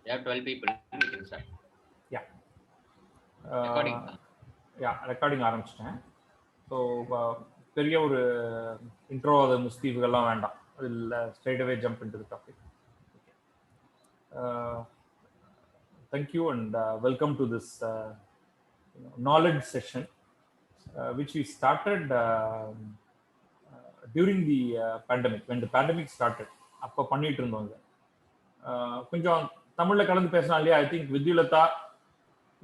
We have 12 people. We can start. Yeah. Recording. Yeah recording ஆரம்பிச்சிட்டேன். So பெரிய ஒரு intro அது முஸ்தீஃபுகள்லாம் வேண்டாம். அதில் straight away jump into the topic. Thank you and welcome to this knowledge session which we started during the pandemic. When the pandemic started, அப்போ பண்ணிட்டு இருந்தோம். கொஞ்சம் தமிழில் கலந்து பேசினா இல்லையா, I think Vidyulata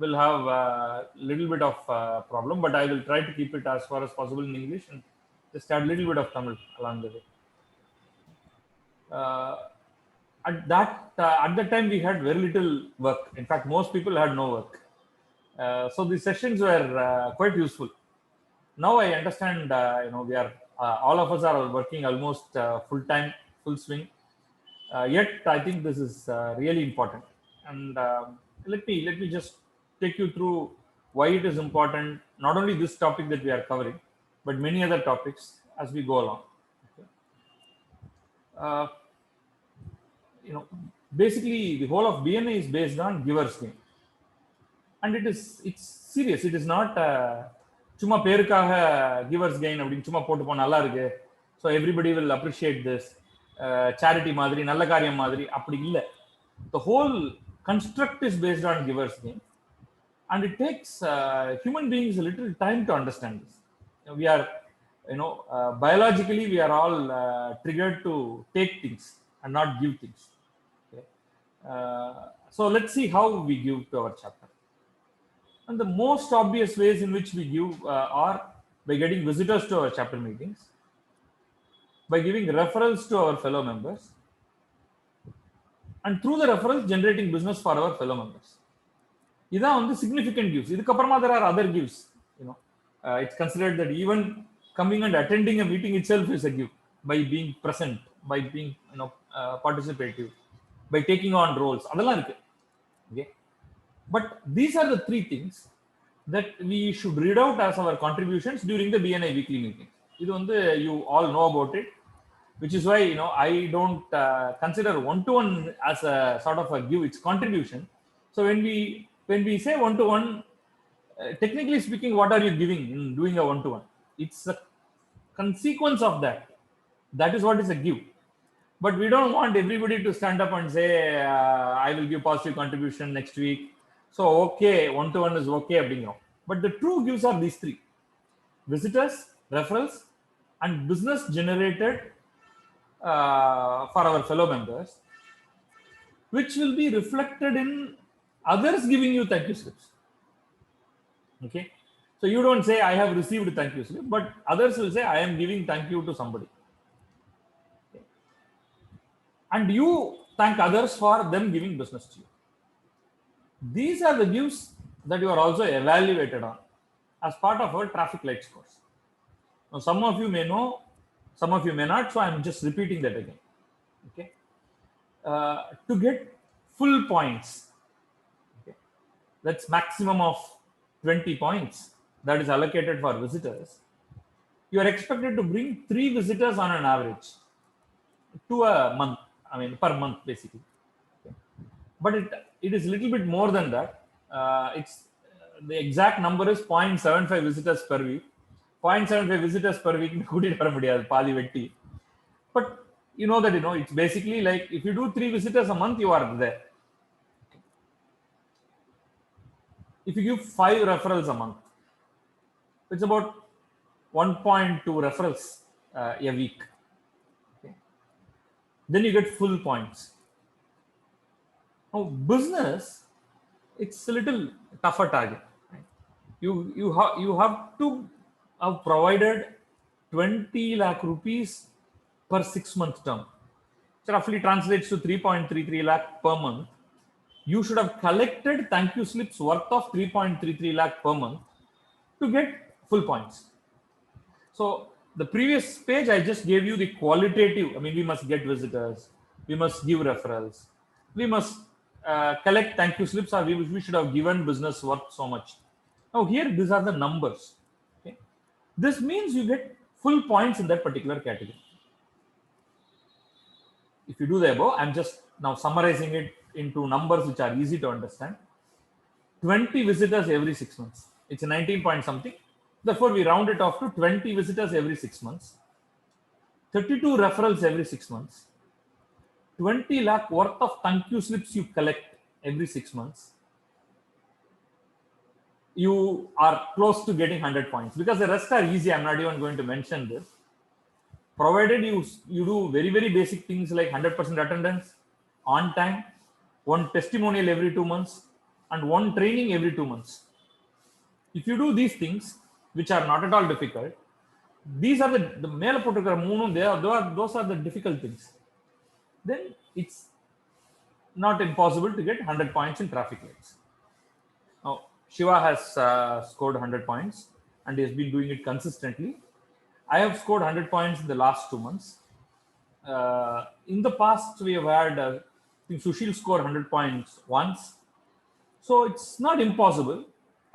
will have a little bit of problem, but I will try to keep it as far as possible in English and just add a little bit of Tamil along the way. At that time we had very little work. In fact, most people had no work. So these sessions were quite useful. Now I understand, we are all of us are working almost full time, full swing. Yet I think this is really important. And let me just take you through why it is important. Not only this topic that we are covering, but many other topics as we go along. Okay. Basically the whole of BNI is based on giver's gain, and it's serious. It is not சும்மா பேருக்காக givers gain அப்படின்னு சும்மா போட்டு போ நல்லா இருக்கு, so everybody will appreciate this, charity மாதிரி நல்ல காரியம் மாதிரி அப்படி இல்லை. The whole construct is based on giver's gain, and it takes human beings a little time to understand this. We are, biologically we are all triggered to take things and not give things. Okay. So let's see how we give to our chapter. And the most obvious ways in which we give are by getting visitors to our chapter meetings, by giving referrals to our fellow members, and through the referrals generating business for our fellow members. இதான் வந்து significant gives. இதுக்கப்புறமா there are other gives. It's considered that even coming and attending a meeting itself is a gift, by being present, by being participative, by taking on roles. அதெல்லாம் இருக்கு. Okay. But these are the three things that we should read out as our contributions during the BNI weekly meeting. இது வந்து you all know about it, which is why I don't consider one-to-one as a sort of a give. It's contribution. So when we say one-to-one, technically speaking, what are you giving in doing a one-to-one? It's a consequence of that. That is what is a give. But we don't want everybody to stand up and say, I will give positive contribution next week. So, okay, one-to-one is okay. But the true gives are these three: visitors, referrals, and business generated for our fellow members, which will be reflected in others giving you thank you slips. Okay. So you don't say, I have received thank you slip, but others will say, I am giving thank you to somebody. Okay. And you thank others for them giving business to you. These are the gives that you are also evaluated on as part of our traffic lights course. Now, some of you may know, some of you may not, so I am just repeating that again. Okay. To get full points, okay, that's maximum of 20 points that is allocated for visitors. You are expected to bring 3 visitors on an average to a month, per month basically. Okay. But it is a little bit more than that. It's the exact number is 0.75 visitors per week. 0.75 visitors per week கூட்டிட்டு வர முடியாது, பாதி வெட்டி. But you know that it's basically like if you do 3 visitors a month, you are there. If you give 5 referrals a month, it's about 1.2 referrals a week. Okay. Then you get full points. Now business, it's a little tougher target. Right? You have to have provided 20 lakh rupees per 6-month term. So roughly translates to 3.33 lakh per month. You should have collected thank you slips worth of 3.33 lakh per month to get full points. So the previous page I just gave you the qualitative. We must get visitors, we must give referrals, we must collect thank you slips, or we should have given business worth so much. Now here these are the numbers. Okay. This means you get full points in that particular category. If you do the above, I'm just now summarizing it into numbers which are easy to understand. 20 visitors every 6 months. It's a 19 point something. Therefore, we round it off to 20 visitors every 6 months, 32 referrals every 6 months, 20 lakh worth of thank you slips you collect every 6 months. You are close to getting 100 points, because the rest are easy. I'm not even going to mention this. Provided you do very, very basic things like 100% attendance, on time, one testimonial every 2 months, and one training every 2 months. If you do these things, which are not at all difficult, these are the male those are the difficult things. Then it's not impossible to get 100 points in traffic lights. Now, Shiva has scored 100 points and he has been doing it consistently. I have scored 100 points in the last 2 months. In the past, we have had, I think Sushil scored 100 points once. So it's not impossible.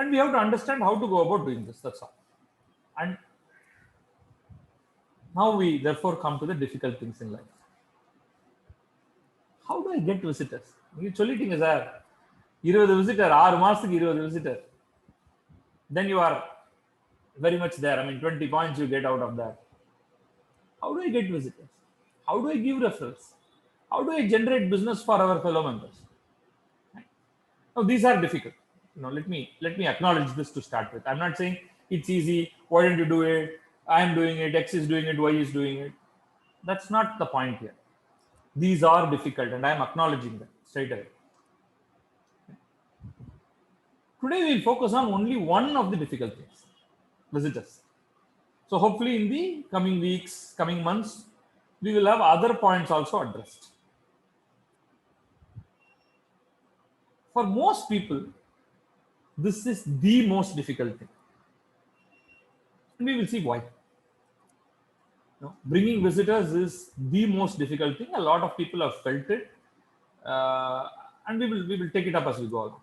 And we have to understand how to go about doing this. That's all. And now we therefore come to the difficult things in life. How do I get visitors? You சொல்லிட்டீங்க sir 20 visitor 6 மாசத்துக்கு 20 visitor, then you are very much there. I mean, 20 points you get out of that. How do I get visitors? How do I give referrals? How do I generate business for our fellow members? Now, these are difficult. Let me acknowledge this to start with. I'm not saying it's easy. Why don't you do it? I am doing it. X is doing it. Y is doing it. That's not the point here. These are difficult, and I am acknowledging them straight away. Today, we'll focus on only one of the difficult things: visitors. So, hopefully, in the coming weeks, coming months, we will have other points also addressed. For most people, this is the most difficult thing. And we will see why. Bringing visitors is the most difficult thing. A lot of people have felt it, and we will take it up as we go along.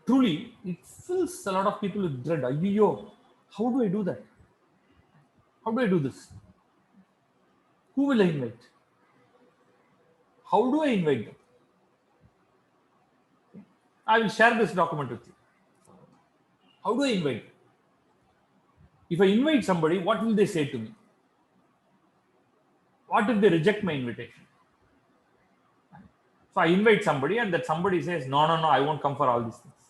Truly, it fills a lot of people with dread. Ayyo, how do I do that? How do I do this? Who will I invite? How do I invite them? I will share this document with you. How do I invite them? If I invite somebody, what will they say to me? What if they reject my invitation? So I invite somebody and that somebody says, no, I won't come for all these things.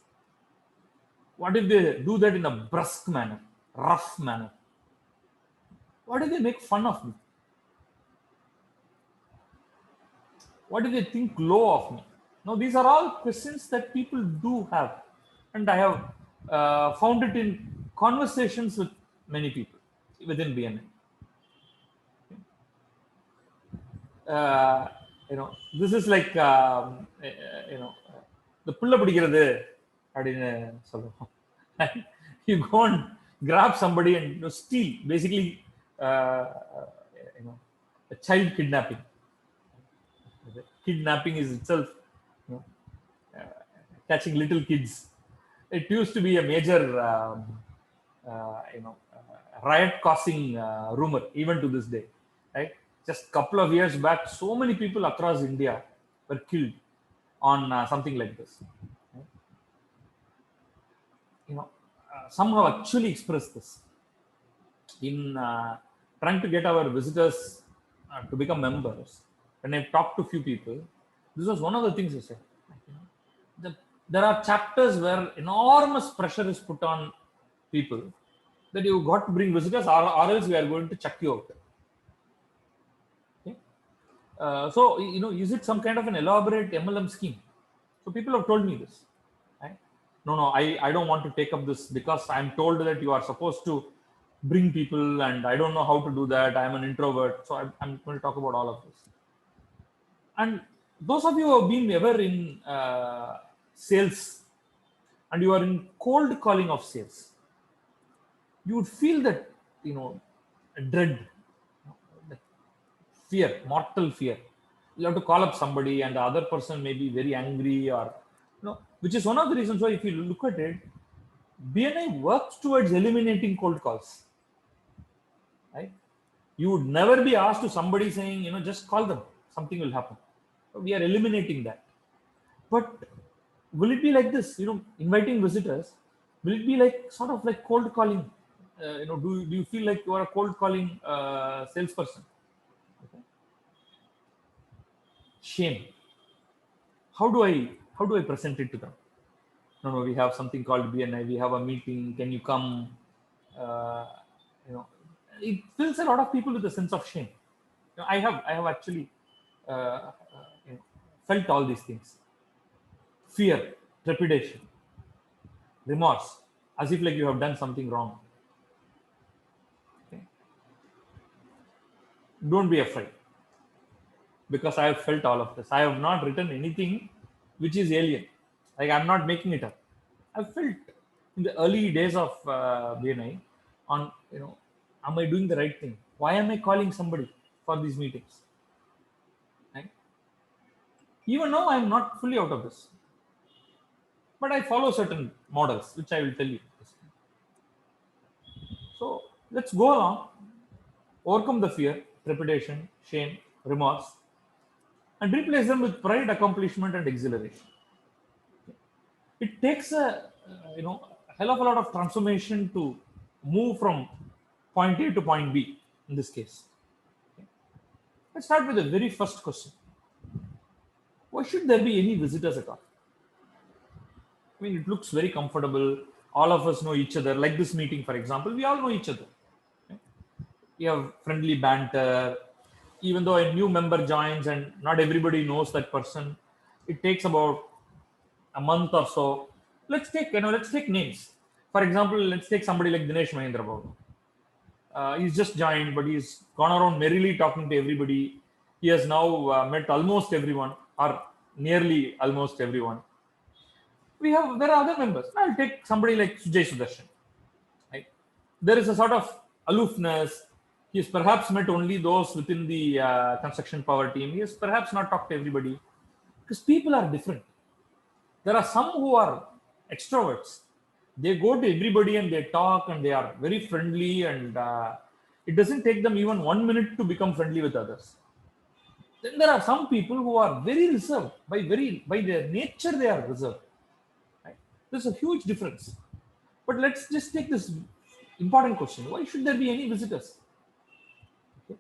What if they do that in a brusque manner, rough manner? What if they make fun of me? What if they think low of me? Now, these are all questions that people do have. And I have found it in conversations with many people within BNI. This is like, the pulla padikirathu அப்படினு சொல்றோம். You go and grab somebody and steal, basically, a child kidnapping. Kidnapping is itself, catching little kids. It used to be a major, riot-causing rumor even to this day. Right? Just a couple of years back, so many people across India were killed on something like this. Some have actually expressed this in trying to get our visitors to become members. When I've talked to a few people, this was one of the things they said. There are chapters where enormous pressure is put on people that you've got to bring visitors, or else we are going to chuck you out. Okay? So, is it some kind of an elaborate MLM scheme? So people have told me this. Right? No, I don't want to take up this because I'm told that you are supposed to bring people and I don't know how to do that. I'm an introvert. So I'm going to talk about all of this. And those of you who have been ever in sales and you are in cold calling of sales, you would feel that, dread, fear, mortal fear. You have to call up somebody and the other person may be very angry, or, which is one of the reasons why, if you look at it, BNI works towards eliminating cold calls. Right? You would never be asked to somebody saying, just call them. something will happen. We are eliminating that. But will it be like this? Inviting visitors, will it be like sort of like cold calling? Do you feel like you are a cold calling salesperson? Okay. Shame. How do I present it to them? No, we have something called BNI. We have a meeting. Can you come? Uh, you know, it fills a lot of people with a sense of shame. I have actually uh, uh, felt all these things: fear, trepidation, remorse, as if like you have done something wrong. Okay? Don't be afraid, because I have felt all of this. I have not written anything which is alien. Like, I'm not making it up. I've felt in the early days of BNI on, am I doing the right thing? Why am I calling somebody for these meetings? Right? Even now, I'm not fully out of this, but I follow certain models, which I will tell you. So let's go along, overcome the fear, trepidation, shame, remorse, and replace them with pride, accomplishment, and exhilaration. It takes a hell of a lot of transformation to move from point A to point B in this case. Okay. Let's start with the very first question. Why should there be any visitors at all? I mean, it looks very comfortable. All of us know each other. Like this meeting, for example, we all know each other. Okay. We have friendly banter. Even though a new member joins and not everybody knows that person, it takes about a month or so. Let's take names. For example, let's take somebody like Dinesh Mahendra Babu. He's just joined, but he's gone around merrily talking to everybody. He has now met almost everyone, or nearly almost everyone. There are other members. I'll take somebody like Sujay Sudarshan. Right? There is a sort of aloofness. He has perhaps met only those within the construction power team. He has perhaps not talked to everybody, because people are different. There are some who are extroverts. They go to everybody and they talk and they are very friendly, and it doesn't take them even 1 minute to become friendly with others. Then there are some people who are very reserved. By their nature, they are reserved. Right? There's a huge difference. But let's just take this important question: why should there be any visitors? Okay.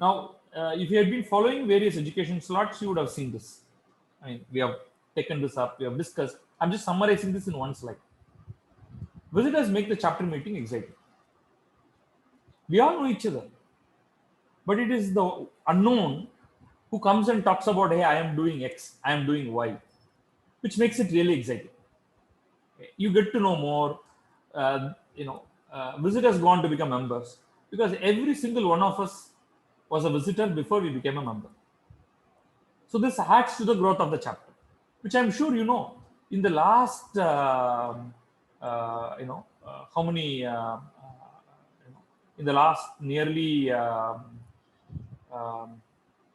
Now, if you had been following various education slots, you would have seen this. I mean, we have taken this up, we have discussed. I'm just summarizing this in one slide. Visitors make the chapter meeting exciting. We all know each other, but it is the unknown who comes and talks about, hey, I am doing X, I am doing Y, which makes it really exciting. You get to know more. Visitors go on to become members, because every single one of us was a visitor before we became a member. So this adds to the growth of the chapter, which I'm sure you know. In the last, how many? In the last nearly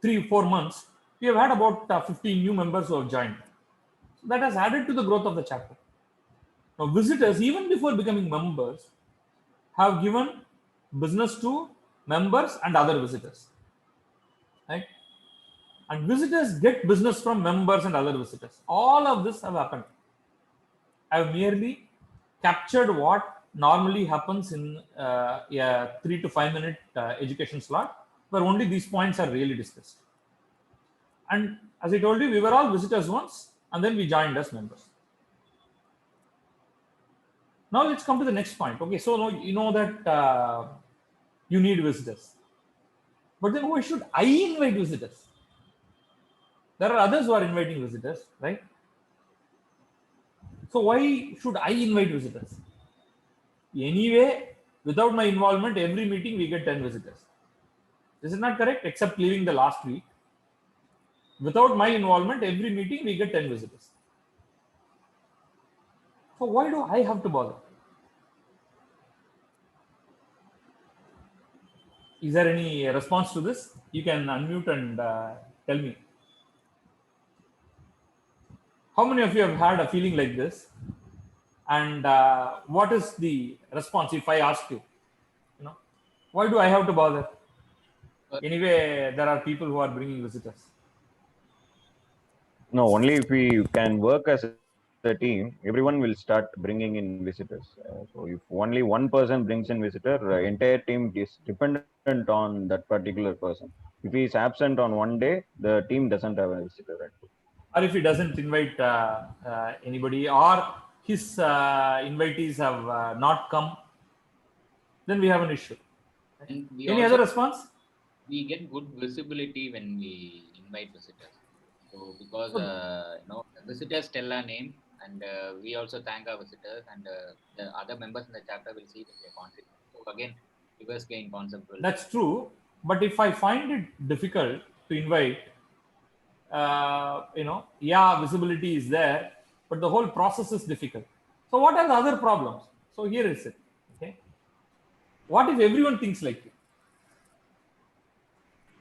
3-4 months, we have had about 15 new members who have joined. So that has added to the growth of the chapter. Now, visitors, even before becoming members, have given business to members and other visitors. Right? And visitors get business from members and other visitors. All of this have happened. I have merely captured what normally happens in a 3 to 5 minute education slot, where only these points are really discussed. And as I told you, we were all visitors once, and then we joined as members. Now let's come to the next point. Okay, so now you know that you need visitors. But then why should I invite visitors? There are others who are inviting visitors, right? So why should I invite visitors? Anyway, without my involvement, every meeting we get 10 visitors. This is not correct, except leaving the last week. Without my involvement, every meeting we get 10 visitors. So why do I have to bother? Is there any response to this? You can unmute and tell me. How many of you have had a feeling like this? And what is the response if I ask you? Why do I have to bother? Anyway, there are people who are bringing visitors. No, only if we can work as a team, everyone will start bringing in visitors. So if only one person brings in visitor, entire team is dependent on that particular person. If he is absent on one day, the team doesn't have a visitor. Right? Or if he doesn't invite anybody, or his invitees have not come, then we have an issue. And we Any also other response? we get good visibility when we invite visitors. So because the visitors tell our name, and we also thank our visitors, and the other members in the chapter will see that they contribute. So again, reverse gain concept will. That's true. But if I find it difficult to invite, visibility is there, but the whole process is difficult. So what are the other problems? So here is it. Okay. What if everyone thinks like you?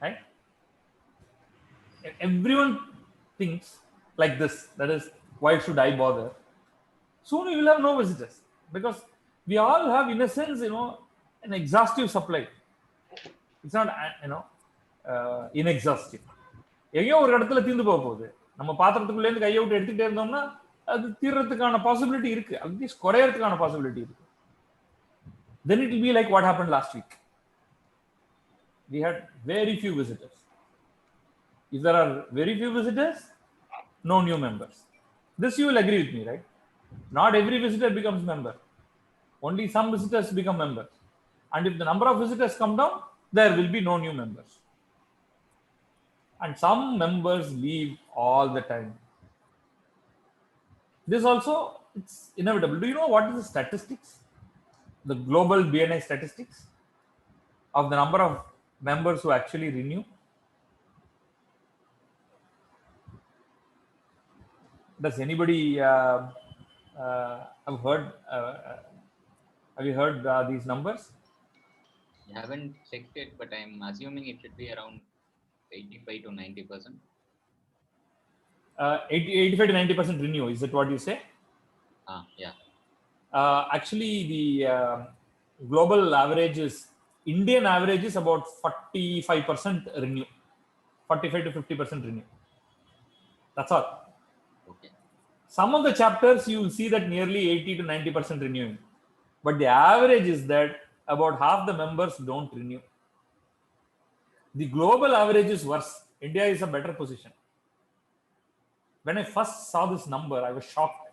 Right? If everyone thinks like this, that is, why should I bother? Soon we will have no visitors, because we all have, in a sense, an exhaustive supply. It's not, inexhaustive. எங்கேயோ ஒரு இடத்துல தீர்ந்து போக போகுது. நம்ம பாத்திரத்துக்குள்ளேருந்து கையை விட்டு எடுத்துக்கிட்டே இருந்தோம்னா அது தீர்றதுக்கான பாசிபிலிட்டி இருக்கு, அட்லீஸ்ட் குறையறதுக்கான பாசிபிலிட்டி இருக்கு. Then it will be like what happened last week. We had very few visitors. If there are very few visitors, no new members. This you will agree with me, right? Not every visitor becomes member. Only some visitors become members. And if the number of visitors come down, there will be no new members. And some members leave all the time. This also, it's inevitable. Do you know what is the statistics? The global BNI statistics of the number of members who actually renew? Does anybody have heard? Have you heard these numbers? I haven't checked it, but I'm assuming it should be around 85 to 90%. 85 to 90% renew. Is that what you say? Yeah. Actually, the global average is, Indian average is about 45% renew. 45 to 50% renew. That's all. Okay. Some of the chapters you will see that nearly 80 to 90% renewing. But the average is that about half the members don't renew. The global average is worse. India is a better position. When I first saw this number, I was shocked.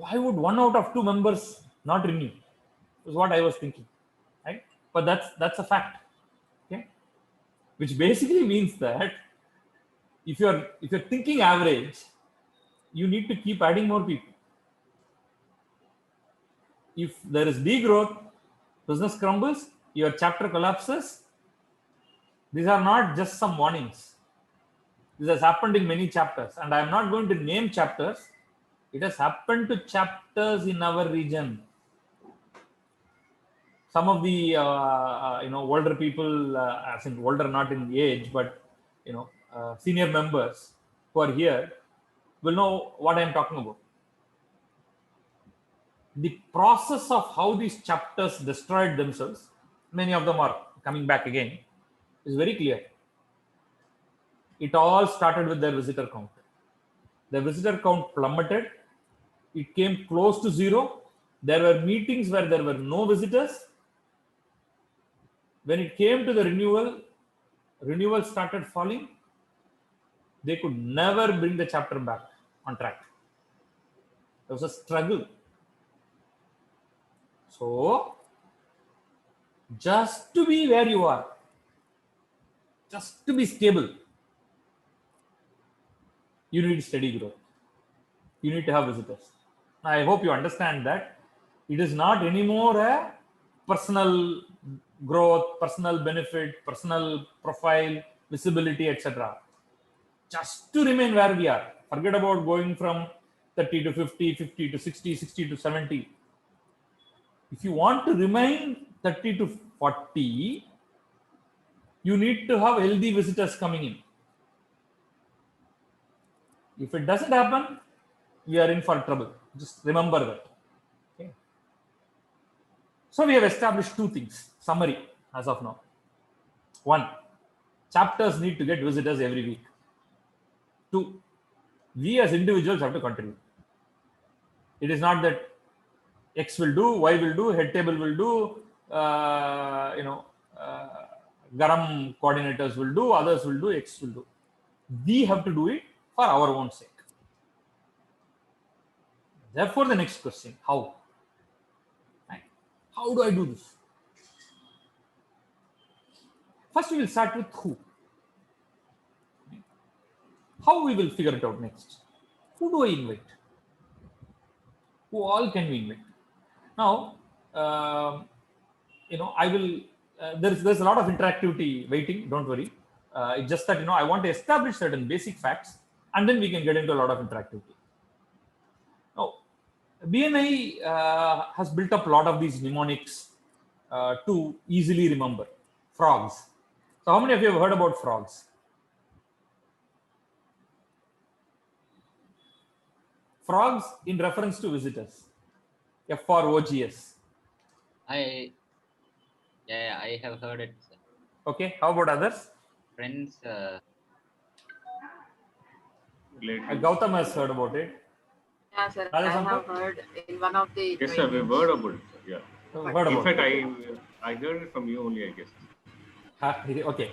Why would 1 out of 2 members not renew? Is what I was thinking, right? But that's a fact. Okay, which basically means that if you're thinking average, you need to keep adding more people. If there is degrowth, business crumbles, your chapter collapses. These are not just some warnings. This has happened in many chapters, and I am not going to name chapters. It has happened to chapters in our region. Some of the older people, as in older not in age, but senior members who are here will know what I am talking about. The process of how these chapters destroyed themselves, many of them are coming back again, is very clear. It all started with their visitor count. The visitor count plummeted. It came close to zero. There were meetings where there were no visitors. When it came to the renewal started falling. They could never bring the chapter back on track. There was a struggle. So, just to be where you are, just to be stable, you need steady growth. You need to have visitors. I hope you understand that it is not anymore a personal growth, personal benefit, personal profile, visibility, etc. Just to remain where we are. Forget about going from 30 to 50, 50 to 60, 60 to 70. If you want to remain 30 to 40, you need to have healthy visitors coming in. If it doesn't happen, we are in for trouble. Just remember that. Okay. So we have established 2 things. Summary as of now. One, chapters need to get visitors every week. Two, we as individuals have to contribute. It is not that X will do, Y will do, head table will do, uh, Garam coordinators will do, others will do, X will do. We have to do it for our own sake. Therefore, the next question, how? Right? How do I do this? First, we will start with who. How we will figure it out next. Who do I invite? Who all can we invite? Now, I will. There's a lot of interactivity waiting. Don't worry. It's just that I want to establish certain basic facts, and then we can get into a lot of interactivity. Now, BNI has built up a lot of these mnemonics to easily remember. Frogs. So, how many of you have heard about frogs? Frogs in reference to visitors. FROGS. I have heard it, sir. Okay, how about others? Friends. Gautam has heard about it. Yeah, sir. Radha I Shankar? have heard in one of the. Yes, sir. We've heard about it, sir. Yeah. Heard In about fact, it. I heard it from you only, I guess. Okay,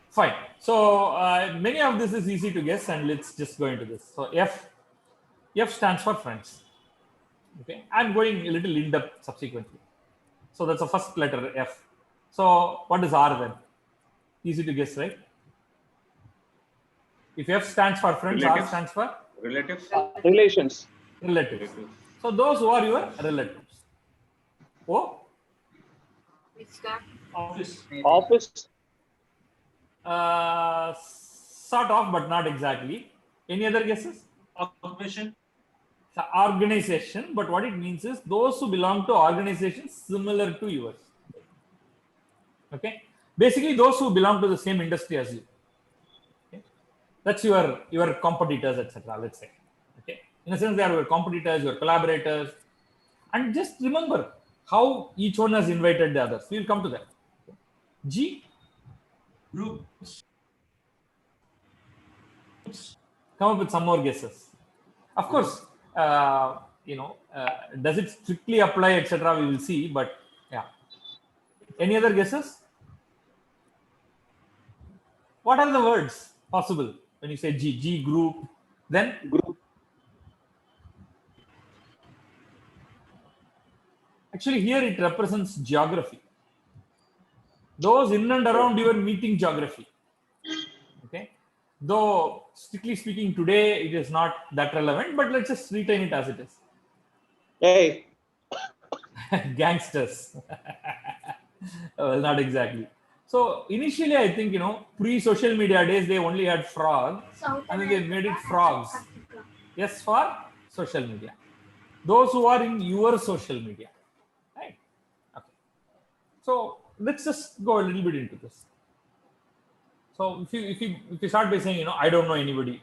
fine. So many of this is easy to guess, and let's just go into this. So F stands for friends. Okay, I'm going a little in depth subsequently. So that's the first letter F. So what is R then? Easy to guess, right? If F stands for friends, R Relatives. stands for Relatives? Relations. relatives. So those who are your relatives. O, Which staff? Office. sort of, but not exactly. Any other guesses? Occupation. So organization, but what it means is those who belong to organizations similar to yours. Okay, basically those who belong to the same industry as you. Okay? That's your competitors, etc. Let's say. Okay, in a sense they are your competitors, your collaborators, and just remember how each one has invited the others. We'll come to that. G. Groups. Come up with some more guesses. Of course, does it strictly apply, etc. We will see, but yeah. Any other guesses? What are the words possible when you say G? G group, then Group. actually here it represents geography. Those in and around your meeting geography. Okay. Though strictly speaking, today it is not that relevant, but let's just retain it as it is. Hey. Gangsters. Well, not exactly. So initially, I think pre-social media days they only had frog, and then they made it frogs. Yes, for social media. Those who are in your social media, right? Okay. So let's just go a little bit into this. So if you start by saying I don't know anybody,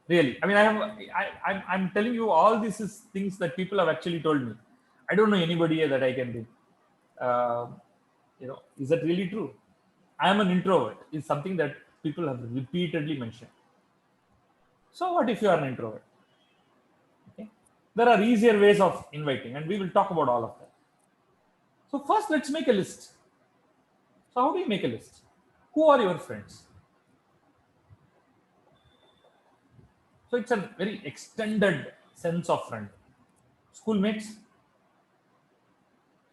really, I mean I'm telling you all this is things that people have actually told me. I don't know anybody that I can do. Is that really true? I am an introvert is something that people have repeatedly mentioned. So what if you are an introvert? Okay, there are easier ways of inviting, and we will talk about all of that. So first, let's make a list. So how do you make a list? Who are your friends? So it's a very extended sense of friend. Schoolmates,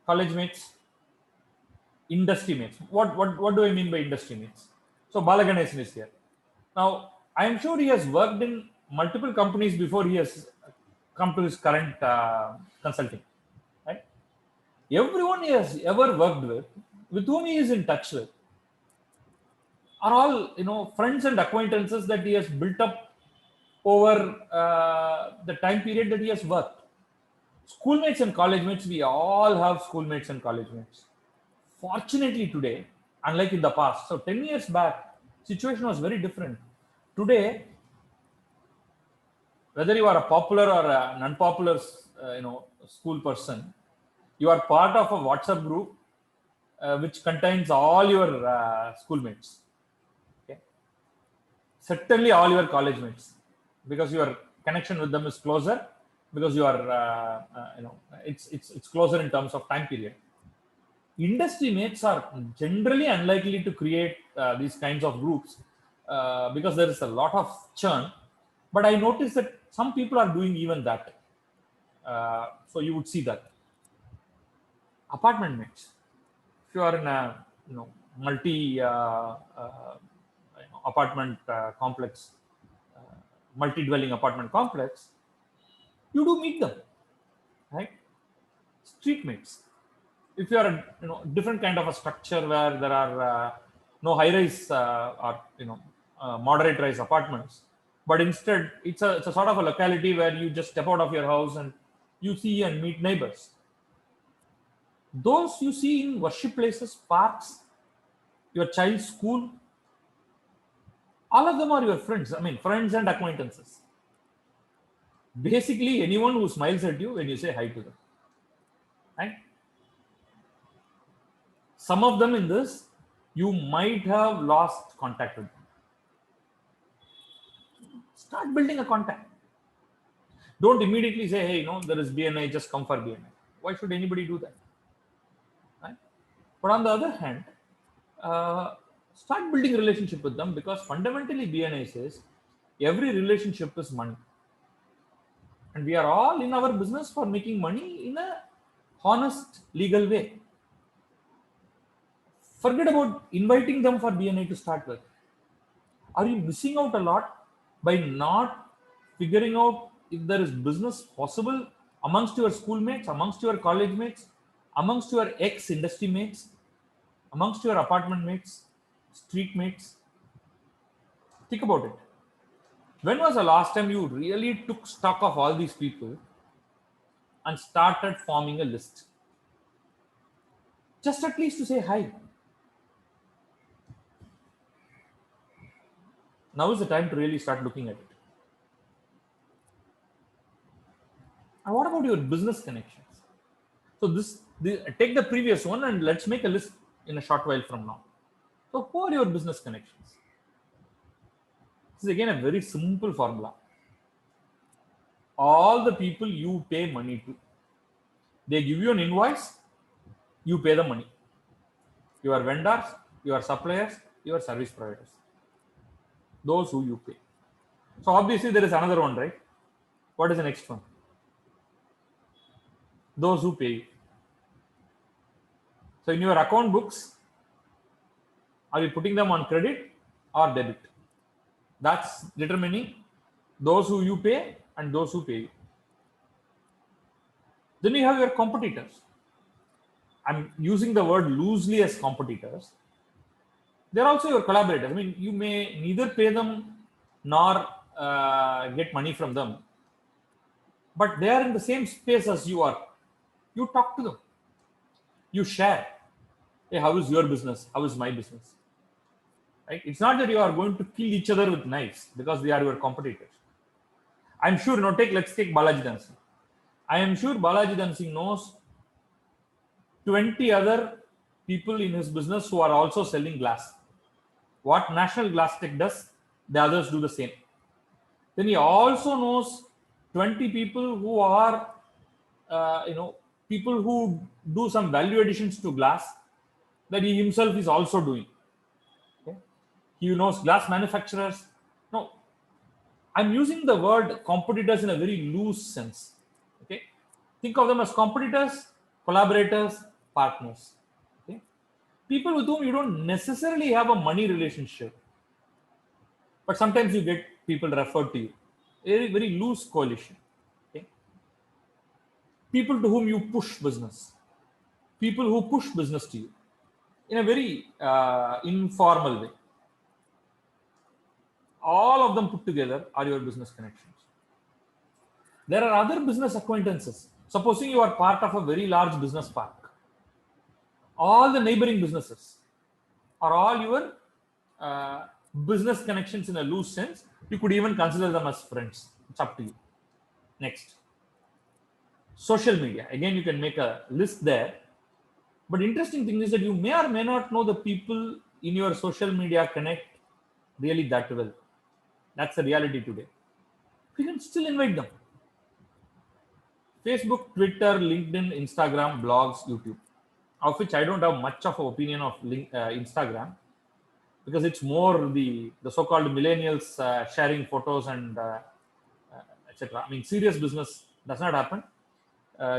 college mates, industry mates. What do I mean by industry mates? So Balaganesan is here. Now, I am sure he has worked in multiple companies before he has come to his current consulting. Right? Everyone he has ever worked with whom he is in touch with, are all friends and acquaintances that he has built up over the time period that he has worked. Schoolmates and college mates, we all have schoolmates and college mates. Fortunately today, unlike in the past, so 10 years back, situation was very different. Today, whether you are a popular or an unpopular school person, you are part of a WhatsApp group which contains all your schoolmates. Okay? Certainly all your college mates, because your connection with them is closer, because you are, it's closer in terms of time period. Industry mates are generally unlikely to create these kinds of groups because there is a lot of churn. But I noticed that some people are doing even that. So you would see that. Apartment mates. If you are in a multi apartment complex, multi-dwelling apartment complex, you do meet them, right? Street mates. If you are a different kind of a structure where there are no high-rise or moderate-rise apartments, but instead it's a sort of a locality where you just step out of your house and you see and meet neighbors. Those you see in worship places, parks, your child's school, all of them are your friends. I mean, friends and acquaintances. Basically, anyone who smiles at you when you say hi to them, right? Some of them in this, you might have lost contact with them. Start building a contact. Don't immediately say, hey, there is BNI, just come for BNI. Why should anybody do that? Right? But on the other hand, start building relationship with them, because fundamentally BNI says every relationship is money. And we are all in our business for making money in a honest, legal way. Forget about inviting them for BNI to start with. Are you missing out a lot by not figuring out if there is business possible amongst your schoolmates, amongst your college mates, amongst your ex-industry mates, amongst your apartment mates, street mates? Think about it. When was the last time you really took stock of all these people and started forming a list? Just at least to say hi. Now is the time to really start looking at it. And what about your business connections? So take the previous one and let's make a list in a short while from now. So who are your business connections? This is again a very simple formula. All the people you pay money to. They give you an invoice, you pay the money. Your vendors, your suppliers, your service providers. Those who you pay. So obviously there is another one, right? What is the next one? Those who pay you. So in your account books, are you putting them on credit or debit? That's determining those who you pay and those who pay you. Then you have your competitors. I'm using the word loosely as competitors. They're also your collaborators. I mean, you may neither pay them nor get money from them, but they are in the same space as you are. You talk to them. You share. Hey, how is your business? How is my business? Right? It's not that you are going to kill each other with knives because they are your competitors. I'm sure, let's take Balaji Dancing. I am sure Balaji Dancing knows 20 other people in his business who are also selling glass. What National Glass Tech does, the others do the same. Then he also knows 20 people who are, people who do some value additions to glass that he himself is also doing. Okay? He knows glass manufacturers. No, I'm using the word competitors in a very loose sense. Okay, think of them as competitors, collaborators, partners. Okay, people with whom you don't necessarily have a money relationship, but sometimes you get people referred to you. Very, very loose coalition. Okay, people to whom you push business, people who push business to you in a very informal way. All of them put together are your business connections. There are other business acquaintances. Supposing you are part of a very large business park. All the neighboring businesses are all your business connections in a loose sense. You could even consider them as friends. It's up to you. Next. Social media. Again, you can make a list there. But interesting thing is that you may or may not know the people in your social media connect really that well. That's the reality today. You can still invite them. Facebook, Twitter, LinkedIn, Instagram, blogs, YouTube, of which I don't have much of an opinion of Instagram, because it's more the so-called millennials sharing photos and etc. I mean, serious business does not happen.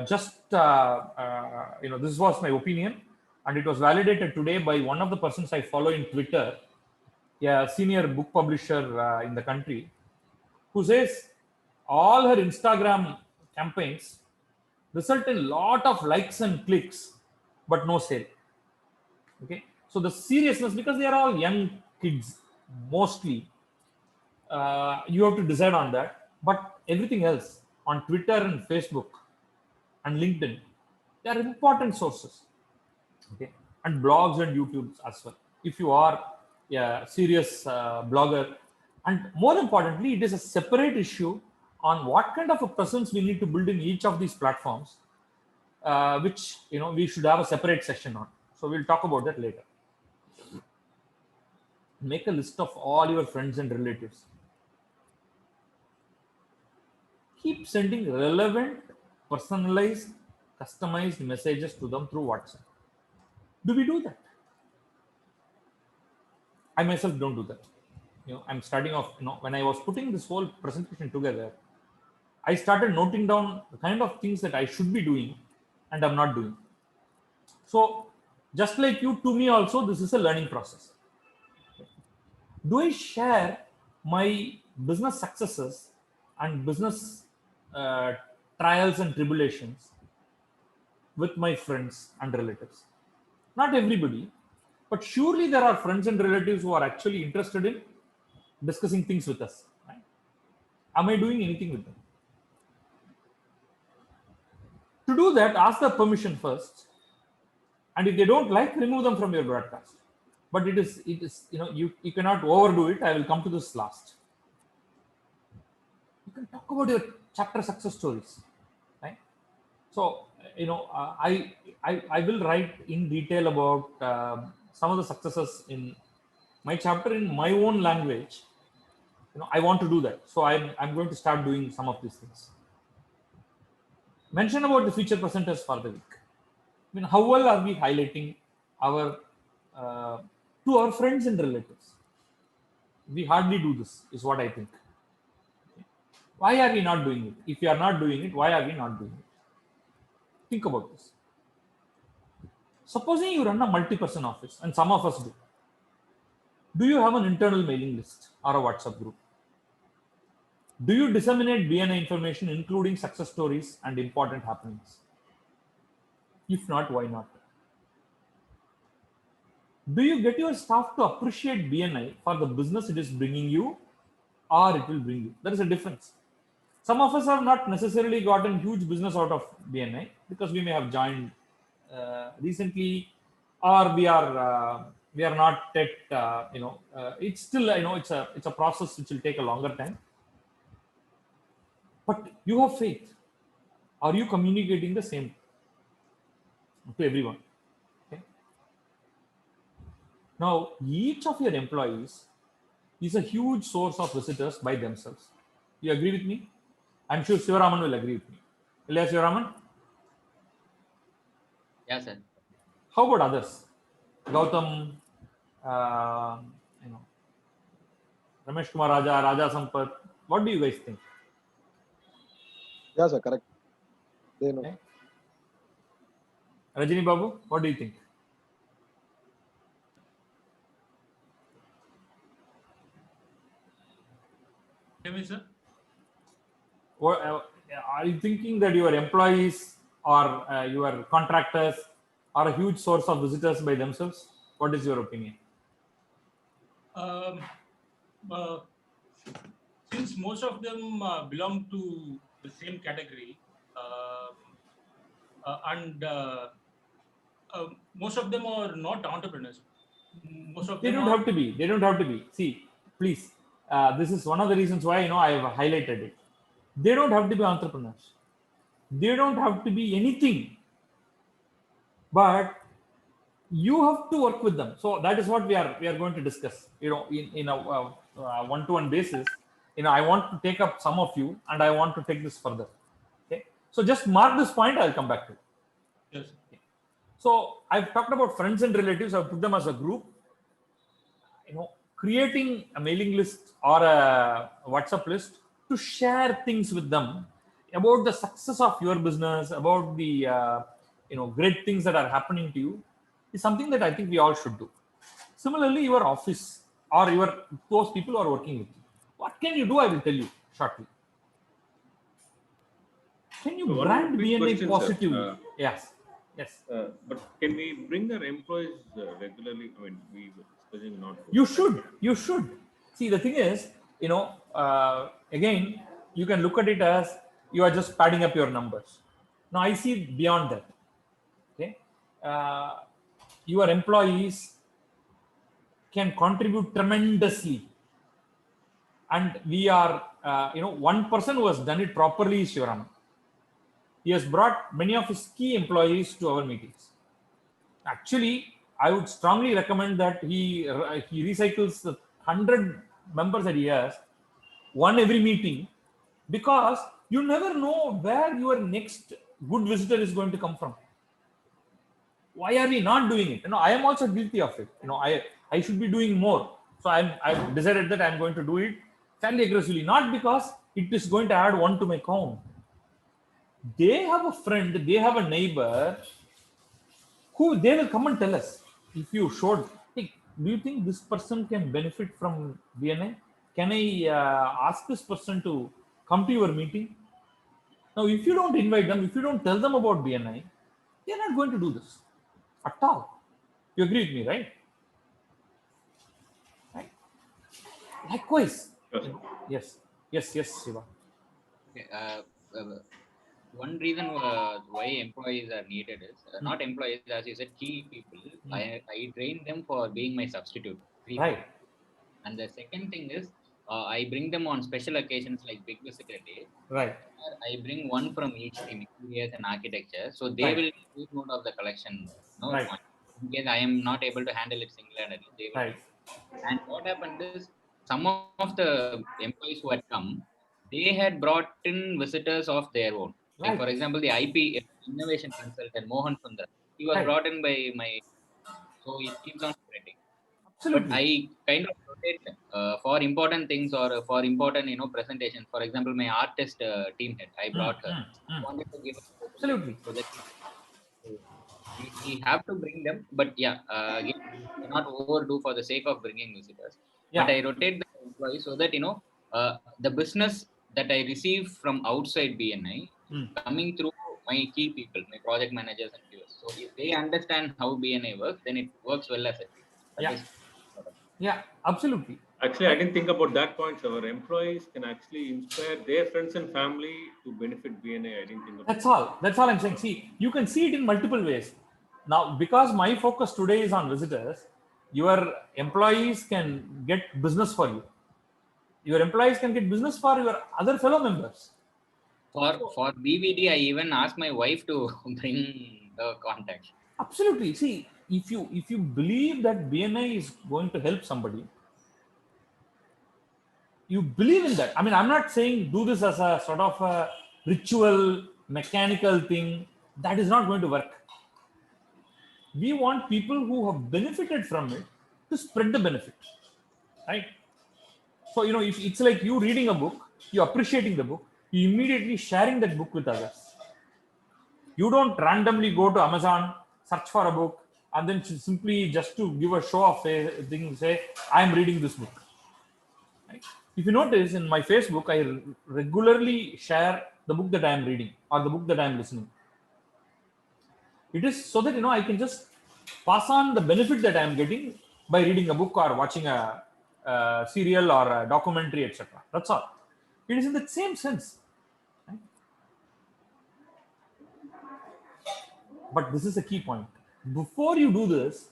This was my opinion, and it was validated today by one of the persons I follow in Twitter, a senior book publisher in the country, who says all her Instagram campaigns result in lot of likes and clicks, but no sale. Okay, so the seriousness, because they are all young kids mostly, you have to decide on that. But everything else on Twitter and Facebook and LinkedIn, they are important sources. Okay, and blogs and YouTube as well. If you are a serious blogger, and more importantly, it is a separate issue on what kind of a presence we need to build in each of these platforms, which we should have a separate session on. So we'll talk about that later. Make a list of all your friends and relatives. Keep sending relevant, personalized, customized messages to them through WhatsApp. Do we do that? I myself don't do that. I'm starting off, when I was putting this whole presentation together, I started noting down the kind of things that I should be doing and I'm not doing. So just like you, to me also, this is a learning process. Do I share my business successes and business trials and tribulations with my friends and relatives? Not everybody, but surely there are friends and relatives who are actually interested in discussing things with us. Right? Am I doing anything with them? To do that, ask the permission first, and if they don't like, remove them from your broadcast. But it is you cannot overdo it. I will come to this last. You can talk about your chapter success stories, right? So I will write in detail about some of the successes in my chapter in my own language. I want to do that, so I'm going to start doing some of these things. Mention about the feature presenters for the week. I mean, how well are we highlighting our to our friends and relatives? We hardly do this, is what I think. Why are we not doing it? If we are not doing it, why are we not doing it? Think about this. Supposing you run a multi-person office, and some of us do. Do you have an internal mailing list or a WhatsApp group? Do you disseminate BNI information, including success stories and important happenings? If not, why not? Do you get your staff to appreciate BNI for the business it is bringing you, or it will bring you? There is a difference. Some of us have not necessarily gotten huge business out of BNI because we may have joined recently, or we are not yet. It's still it's a process which will take a longer time. But you have faith. Are you communicating the same to everyone? Okay. Now, each of your employees is a huge source of visitors by themselves. You agree with me? I'm sure Sivaraman will agree with me. Ilyas Sivaraman? Yeah, sir. How about others? Gautam, uh, Ramesh Kumar Raja, Raja Sampath. What do you guys think? Yeah, sir, correct. They know. Okay. Rajini Babu, what do you think? Hear me, sir? What, are you thinking that your employees or your contractors are a huge source of visitors by themselves? What is your opinion? Since most of them belong to the same category, and most of them are not entrepreneurs. Most of They them don't are, have to be. They don't have to be. See, please, this is one of the reasons why I have highlighted it. They don't have to be entrepreneurs. They don't have to be anything. But you have to work with them. So that is what we are going to discuss. In a one-to-one basis. I want to take up some of you, and I want to take this further. Okay. So just mark this point. I'll come back to it. Yes. So I've talked about friends and relatives. I've put them as a group. Creating a mailing list or a WhatsApp list to share things with them about the success of your business, about the great things that are happening to you, is something that I think we all should do. Similarly, your office or those people who are working with you, what can you do? I will tell you shortly. Can you So one brand quick BNA question, positively? sir. Yes. But can we bring our employees regularly? I mean, we were discussing not. You should. See, the thing is, again, you can look at it as you are just padding up your numbers. Now, I see beyond that. Okay. Your employees can contribute tremendously. And we are, one person who has done it properly is Shivaram. He has brought many of his key employees to our meetings. Actually, I would strongly recommend that he recycles the 100 members that he has, one every meeting, because you never know where your next good visitor is going to come from. Why are we not doing it? I am also guilty of it. I should be doing more. So I've decided that I'm going to do it fairly aggressively, not because it is going to add one to my count. They have a friend, they have a neighbor who they will come and tell us. If you showed, hey, do you think this person can benefit from BNI? Can I ask this person to come to your meeting? Now, if you don't invite them, if you don't tell them about BNI, they're not going to do this at all. You agree with me, right? Right. Likewise. Yes. Yes, Shiva. Okay, one reason why employees are needed is not employees, as you said, key people. I train them for being my substitute. Right. And the second thing is, I bring them on special occasions like Big Visitor Day. Right. I bring one from each team, interiors and architecture. So they Right. will take note of the collection. Right. In case I am not able to handle it single-handedly, they will. Right. And what happened is, some of the employees who had come, they had brought in visitors of their own. Like, Right. for example, the IP innovation consultant, Mohan Sundar, he was Right. brought in by my, so it keeps on spreading. But Absolutely. I kind of rotate for important things or for important, presentations. For example, my artist team head, I brought her. I wanted to give her Absolutely. so that we have to bring them. But yeah, again, we cannot overdo for the sake of bringing visitors. Yeah. But I rotate the employees so that the business that I receive from outside BNI coming through my key people, my project managers and QS. So if they understand how BNI works, then it works well as a team. That is Yeah, absolutely. Actually, I didn't think about that point. So our employees can actually inspire their friends and family to benefit BNA. I didn't think about That's all I'm saying. See, you can see it in multiple ways. Now, because my focus today is on visitors, your employees can get business for you. Your employees can get business for your other fellow members. For BVD, I even asked my wife to bring the contact. Absolutely. See, if you believe that BNI is going to help somebody, you believe in that. I mean, I'm not saying do this as a sort of a ritual, mechanical thing. That is not going to work. We want people who have benefited from it to spread the benefit, right? So, if it's like you reading a book, you appreciating the book, you immediately sharing that book with others. You don't randomly go to Amazon, search for a book, and then simply just to give a show off thing, say, I'm reading this book. Right? If you notice in my Facebook, I regularly share the book that I am reading or the book that I am listening. It is so that I can just pass on the benefit that I am getting by reading a book or watching a serial or a documentary, etc. That's all. It is in the same sense. Right? But this is a key point. Before you do this,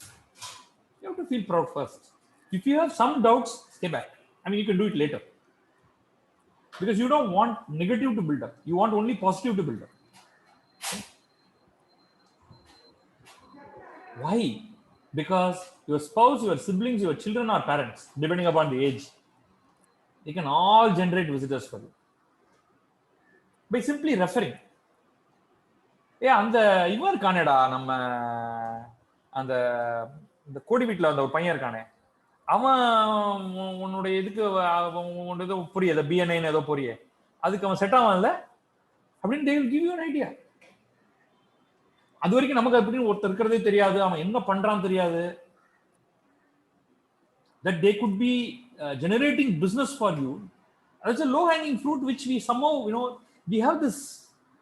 you have to feel proud first. If you have some doubts, stay back. I mean, you can do it later. Because you don't want negative to build up. You want only positive to build up. Why? because your spouse, your siblings, your children or parents, depending upon the age, they can all generate visitors for you by simply referring. அந்த இவன் இருக்கானேடா நம்ம அந்த இந்த கோடி வீட்டில் அந்த ஒரு பையன் இருக்கானே, அவன் உன்னுடைய இதுக்கு உன்னோட புரியுது பிஎன்ஐன்னு ஏதோ புரிய, அதுக்கு அவன் செட் ஆவான்ல அப்படின்னு they will give you an idea. அது வரைக்கும் நமக்கு அப்படின்னு ஒருத்தர் இருக்கிறதே தெரியாது, அவன் என்ன பண்றான்னு தெரியாது. That they could be generating business for you. That's a low hanging fruit which we somehow, we have this,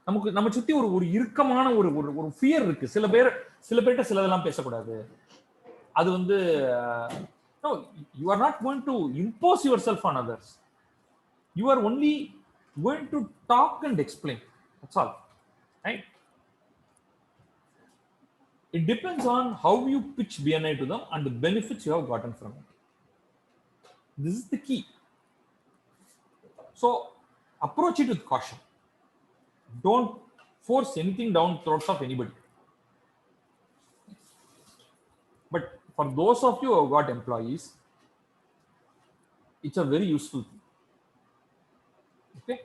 நமக்கு நம்ம சுத்தி ஒரு இறுக்கமான ஒரு ஃபியர் இருக்கு. சில பேர்ட்ட சிலதெல்லாம் பேசக்கூடாது. அது வந்து no, you are not going to impose yourself on others. You are only going to talk and explain. That's all. Right? It depends on how you pitch BNI to them and the benefits you have gotten from it. This is the key. So approach it with caution. Don't force anything down throats of anybody. But for those of you who have got employees, it's a very useful thing. Okay?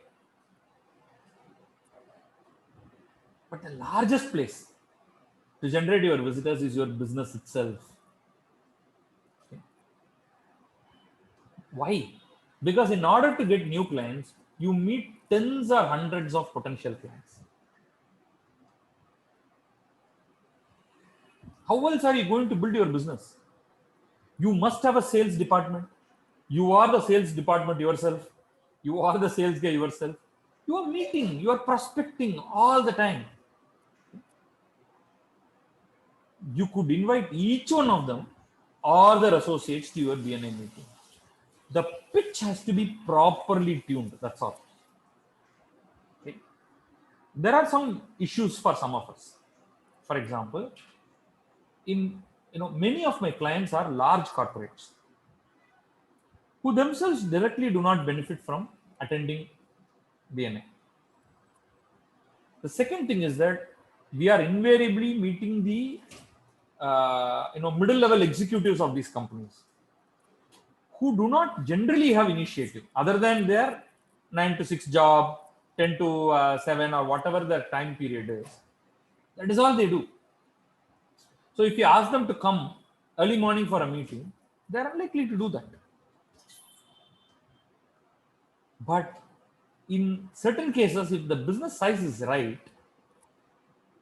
But the largest place to generate your visitors is your business itself. Okay? Why? Because in order to get new clients, you meet tens or hundreds of potential clients. How else are you going to build your business? You must have a sales department. You are the sales department yourself. You are the sales guy yourself. You are meeting, you are prospecting all the time. You could invite each one of them or their associates to your BNI meeting. The pitch has to be properly tuned. That's all. Okay. There are some issues for some of us. For example, many of my clients are large corporates who themselves directly do not benefit from attending BNI. The second thing is that we are invariably meeting the middle level executives of these companies who do not generally have initiative other than their 9 to 6 job, 10 to 7 or whatever their time period is. That is all they do. So if you ask them to come early morning for a meeting, they are unlikely to do that. But in certain cases, if the business size is right,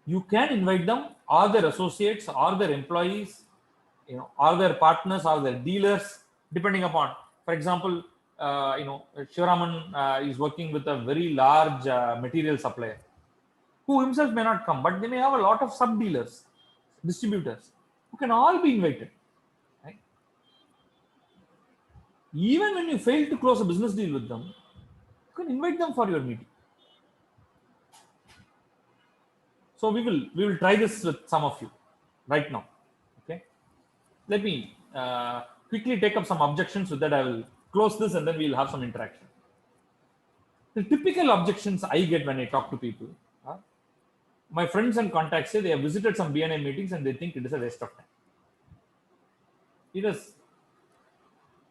you can invite them or their associates or their employees, or their partners or their dealers, depending upon. For example, Shivaraman is working with a very large material supplier who himself may not come, but they may have a lot of sub dealers, distributors who can all be invited. Right? Even when you fail to close a business deal with them, you can invite them for your meeting. So we will try this with some of you right now. Okay, let me quickly take up some objections. With that, I will close this and then we will have some interaction. The typical objections I get when I talk to people are, my friends and contacts say they have visited some BNI meetings and they think it is a waste of time. It has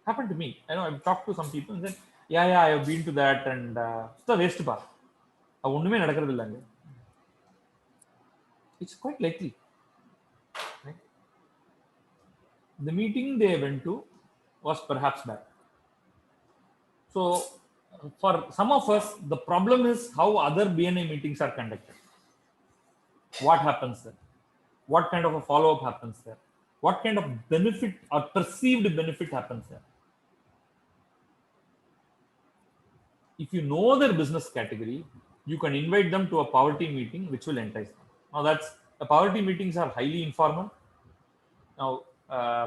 happened to me. I know I've talked to some people and said, yeah, I have been to that and it's a waste part. It's quite likely. Right? The meeting they went to was perhaps bad. So for some of us, the problem is how other BNI meetings are conducted. What happens there? What kind of a follow-up happens there? What kind of benefit or perceived benefit happens there? If you know their business category, you can invite them to a poverty meeting, which will entice them. Now, the poverty meetings are highly informal. Now,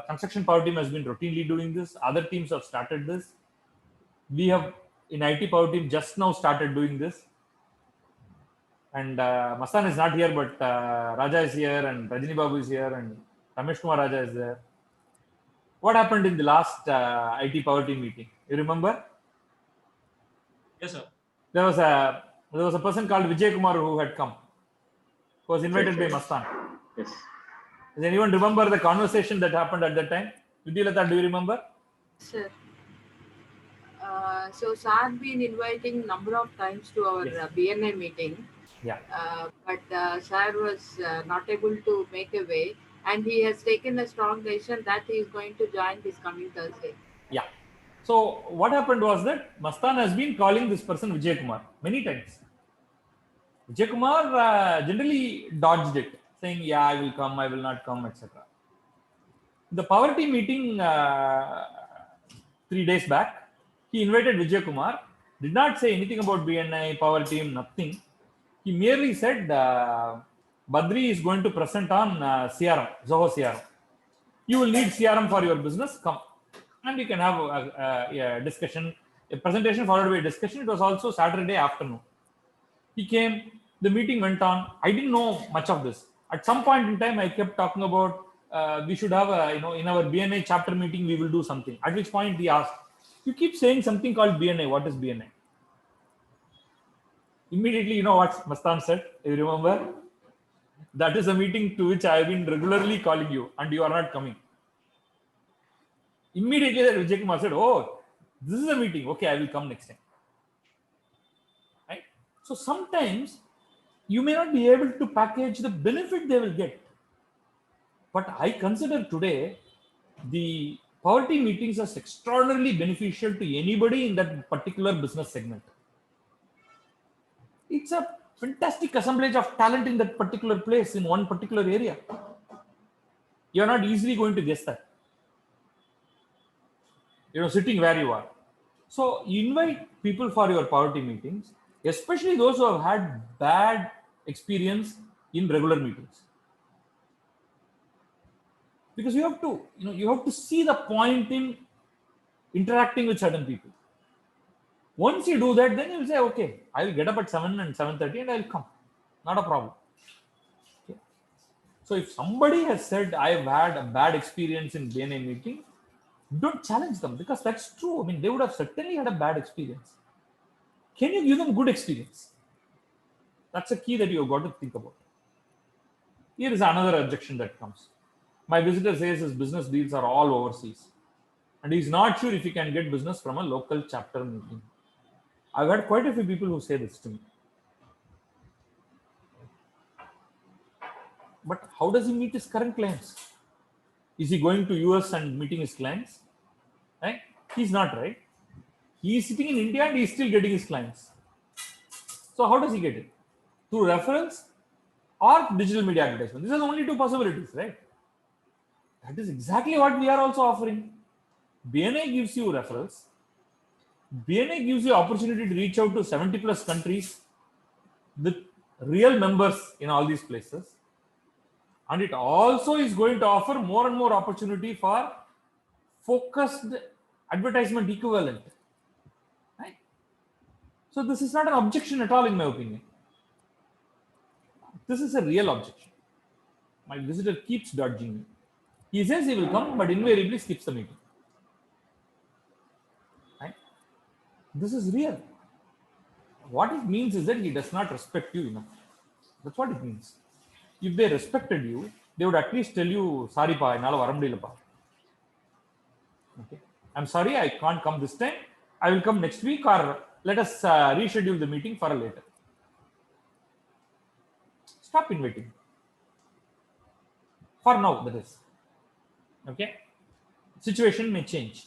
construction power team has been routinely doing this. Other teams have started this. We have in IT power team just now started doing this. And Mastan is not here, but Raja is here, and Rajini Babu is here, and Ramesh Kumar Raja is there. What happened in the last IT power team meeting? You remember? Yes, sir. There was a person called Vijay Kumar who had come, who was invited by Mastan. Yes. Does anyone remember the conversation that happened at that time? Vidyalata, do you remember? Sir. So sir been inviting number of times to our Yes. BNI meeting, Yeah. but sir was not able to make a way, and he has taken a strong decision that he is going to join this coming Thursday. Yeah. So what happened was that Mastan has been calling this person Vijay Kumar many times. Vijay Kumar generally dodged it, saying, "Yeah, I will come, I will not come, etc." The poverty meeting 3 days back, he invited Vijay Kumar, did not say anything about BNI, power team, nothing. He merely said Badri is going to present on CRM, Zoho CRM. You will need CRM for your business, come. And you can have a discussion, a presentation followed by a discussion. It was also Saturday afternoon. He came, the meeting went on. I didn't know much of this. At some point in time, I kept talking about we should have in our BNI chapter meeting, we will do something. At which point he asked, you keep saying something called BNI. What is BNI? Immediately, you know what Mastan said? You remember? That is a meeting to which I have been regularly calling you and you are not coming. Immediately, Vijay Kumar said, oh, this is a meeting. Okay, I will come next time. Right? So sometimes you may not be able to package the benefit they will get. But I consider today the poverty meetings as extraordinarily beneficial to anybody in that particular business segment. It's a fantastic assemblage of talent in that particular place, in one particular area. You're not easily going to guess that. Sitting where you are. So you invite people for your poverty meetings, especially those who have had bad experience in regular meetings. Because you have to see the point in interacting with certain people. Once you do that, then you will say, okay, I will get up at 7 and 7:30 and I will come. Not a problem. Okay. So if somebody has said, I have had a bad experience in BNI meeting, don't challenge them because that's true. I mean, they would have certainly had a bad experience. Can you give them good experience? That's a key that you have got to think about. Here is another objection that comes. My visitor says his business deals are all overseas. And he's not sure if he can get business from a local chapter meeting. I've had quite a few people who say this to me. But how does he meet his current clients? Is he going to US and meeting his clients? Right? He's not, right? He is sitting in India and he's still getting his clients. So how does he get it? Through referrals or digital media advertisement? These are the only two possibilities, right? That is exactly what we are also offering. BNI gives you referrals. BNI gives you opportunity to reach out to 70 plus countries with real members in all these places. And it also is going to offer more and more opportunity for focused advertisement equivalent. Right? So this is not an objection at all in my opinion. This is a real objection. My visitor keeps dodging me. He says he will come, but invariably skips the meeting. Right? This is real. What it means is that he does not respect you enough. That's what it means. If they respected you, they would at least tell you, sorry, pa, enala vara mudiyala pa. Okay. I'm sorry, I can't come this time. I will come next week, or let us reschedule the meeting for a later. Stop inviting. For now, that is. Okay. Situation may change.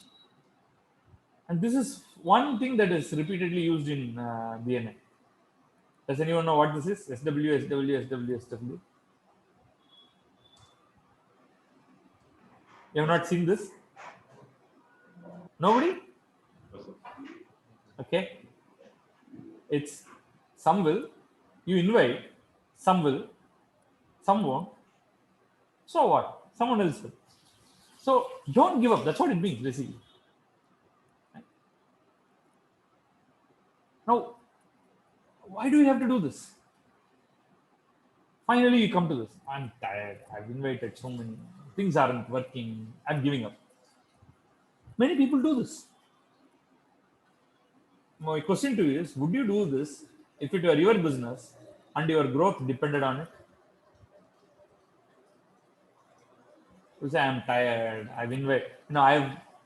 And this is one thing that is repeatedly used in BNI. Does anyone know what this is? SW, SW, SW, SW. You have not seen this? Nobody? Okay. It's some will, you invite, some will, some won't. So what? Someone else will. So don't give up. That's what it means, basically. Now, why do we have to do this? Finally, you come to this. I'm tired. I've invited so many. Things aren't working. I'm giving up. Many people do this. My question to you is, would you do this if it were your business and your growth depended on it? You say, I'm tired.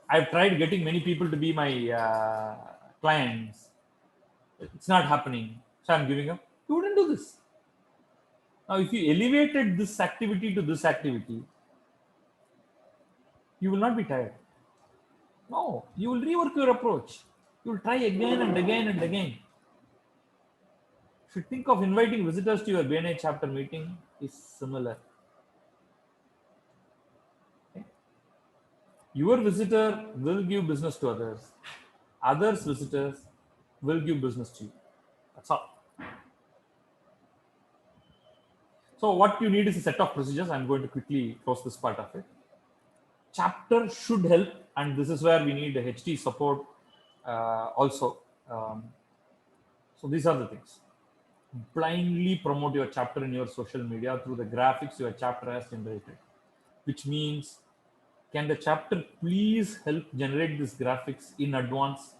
I've tried getting many people to be my clients. It's not happening. So I'm giving up. You wouldn't do this. Now, if you elevated this activity to this activity, you will not be tired. No, you will rework your approach. You will try again and again and again. If you think of inviting visitors to your BNI chapter meeting, is similar. Okay? Your visitor will give business to others. Others' visitors will give business to you. That's all. So what you need is a set of procedures. I'm going to quickly close this part of it. Chapter should help, and this is where we need the HT support also. So these are the things. Blindly promote your chapter in your social media through the graphics your chapter has generated, which means, can the chapter please help generate these graphics in advance?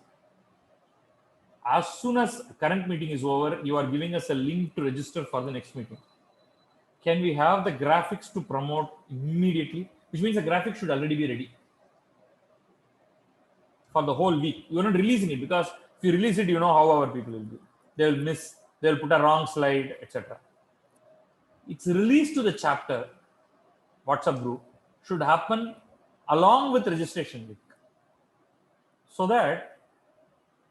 As soon as current meeting is over, you are giving us a link to register for the next meeting. Can we have the graphics to promote immediately? Which means the graphics should already be ready for the whole week. You're not releasing it, because if you release it, you know how our people will do. They will miss, they'll put a wrong slide, etc. It's released to the chapter WhatsApp group should happen along with registration link, so that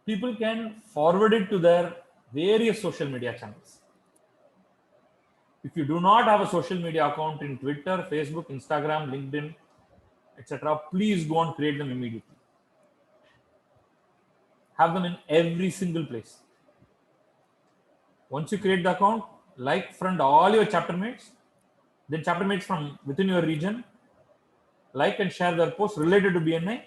people can forward it to their various social media channels. If you do not have a social media account in Twitter, Facebook, Instagram, LinkedIn, etc., please go and create them immediately. Have them in every single place. Once you create the account, like, friend all your chapter mates, then chapter mates from within your region, like and share their posts related to BNI,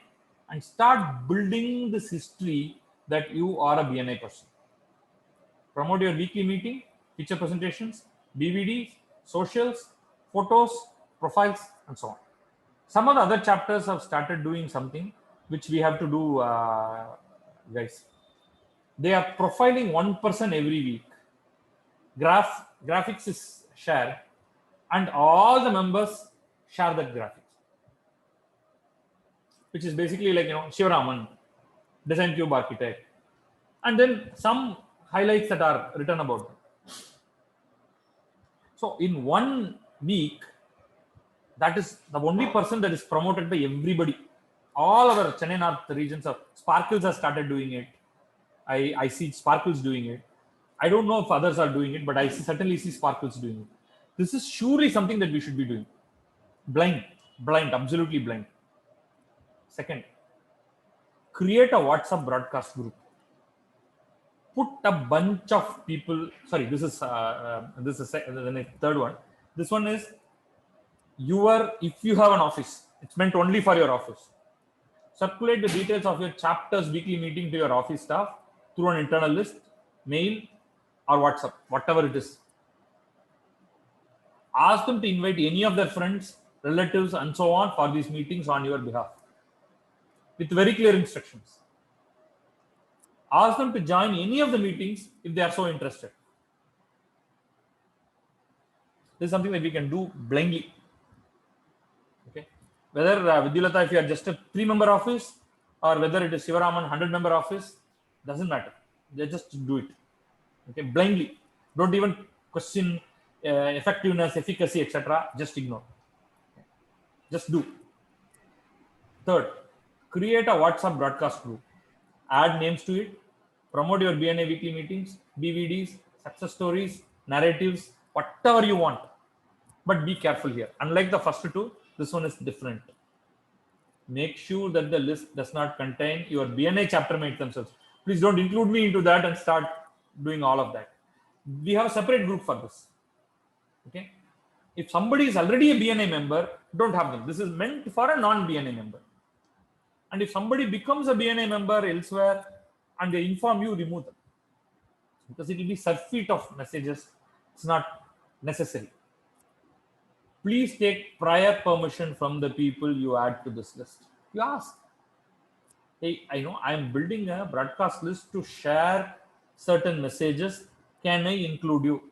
and start building this history that you are a BNI person. Promote your weekly meeting, feature presentations, DVDs, socials, photos, profiles, and so on. Some of the other chapters have started doing something which we have to do, guys. They are profiling one person every week. Graphics is shared, and all the members share that graphics, which is basically like, Shivaraman, Design Cube architect, and then some highlights that are written about them. So in 1 week, that is the only person that is promoted by everybody. All our Chennai North regions of Sparkles has started doing it. I see Sparkles doing it. I don't know if others are doing it, but I certainly see Sparkles doing it. This is surely something that we should be doing. Blind, absolutely blind. Second, create a WhatsApp broadcast group. Put a bunch of people. Sorry, this is the third one. This one is if you have an office, it's meant only for your office. Circulate the details of your chapter's weekly meeting to your office staff through an internal list, mail, or WhatsApp, whatever it is. Ask them to invite any of their friends, relatives, and so on for these meetings on your behalf, with very clear instructions. Ask them to join any of the meetings if they are so interested. This is something that we can do blindly. Okay. Whether Vidyalata, if you are just a 3-member office, or whether it is Shivaraman 100-member office, doesn't matter. They just do it. Okay, blindly. Don't even question effectiveness, efficacy, etc. Just ignore. Okay. Just do. Third, create a WhatsApp broadcast group. Add names to it. Promote your BNI weekly meetings, DVDs, success stories, narratives, whatever you want. But be careful here. Unlike the first two, this one is different. Make sure that the list does not contain your BNI chapter mates themselves. Please don't include me into that and start doing all of that. We have a separate group for this. Okay. If somebody is already a BNI member, don't have them. This is meant for a non-BNI member. And if somebody becomes a BNI member elsewhere and they inform you, remove them. Because it will be surfeit of messages. It's not necessary. Please take prior permission from the people you add to this list. You ask, hey, I know I'm building a broadcast list to share certain messages. Can I include you?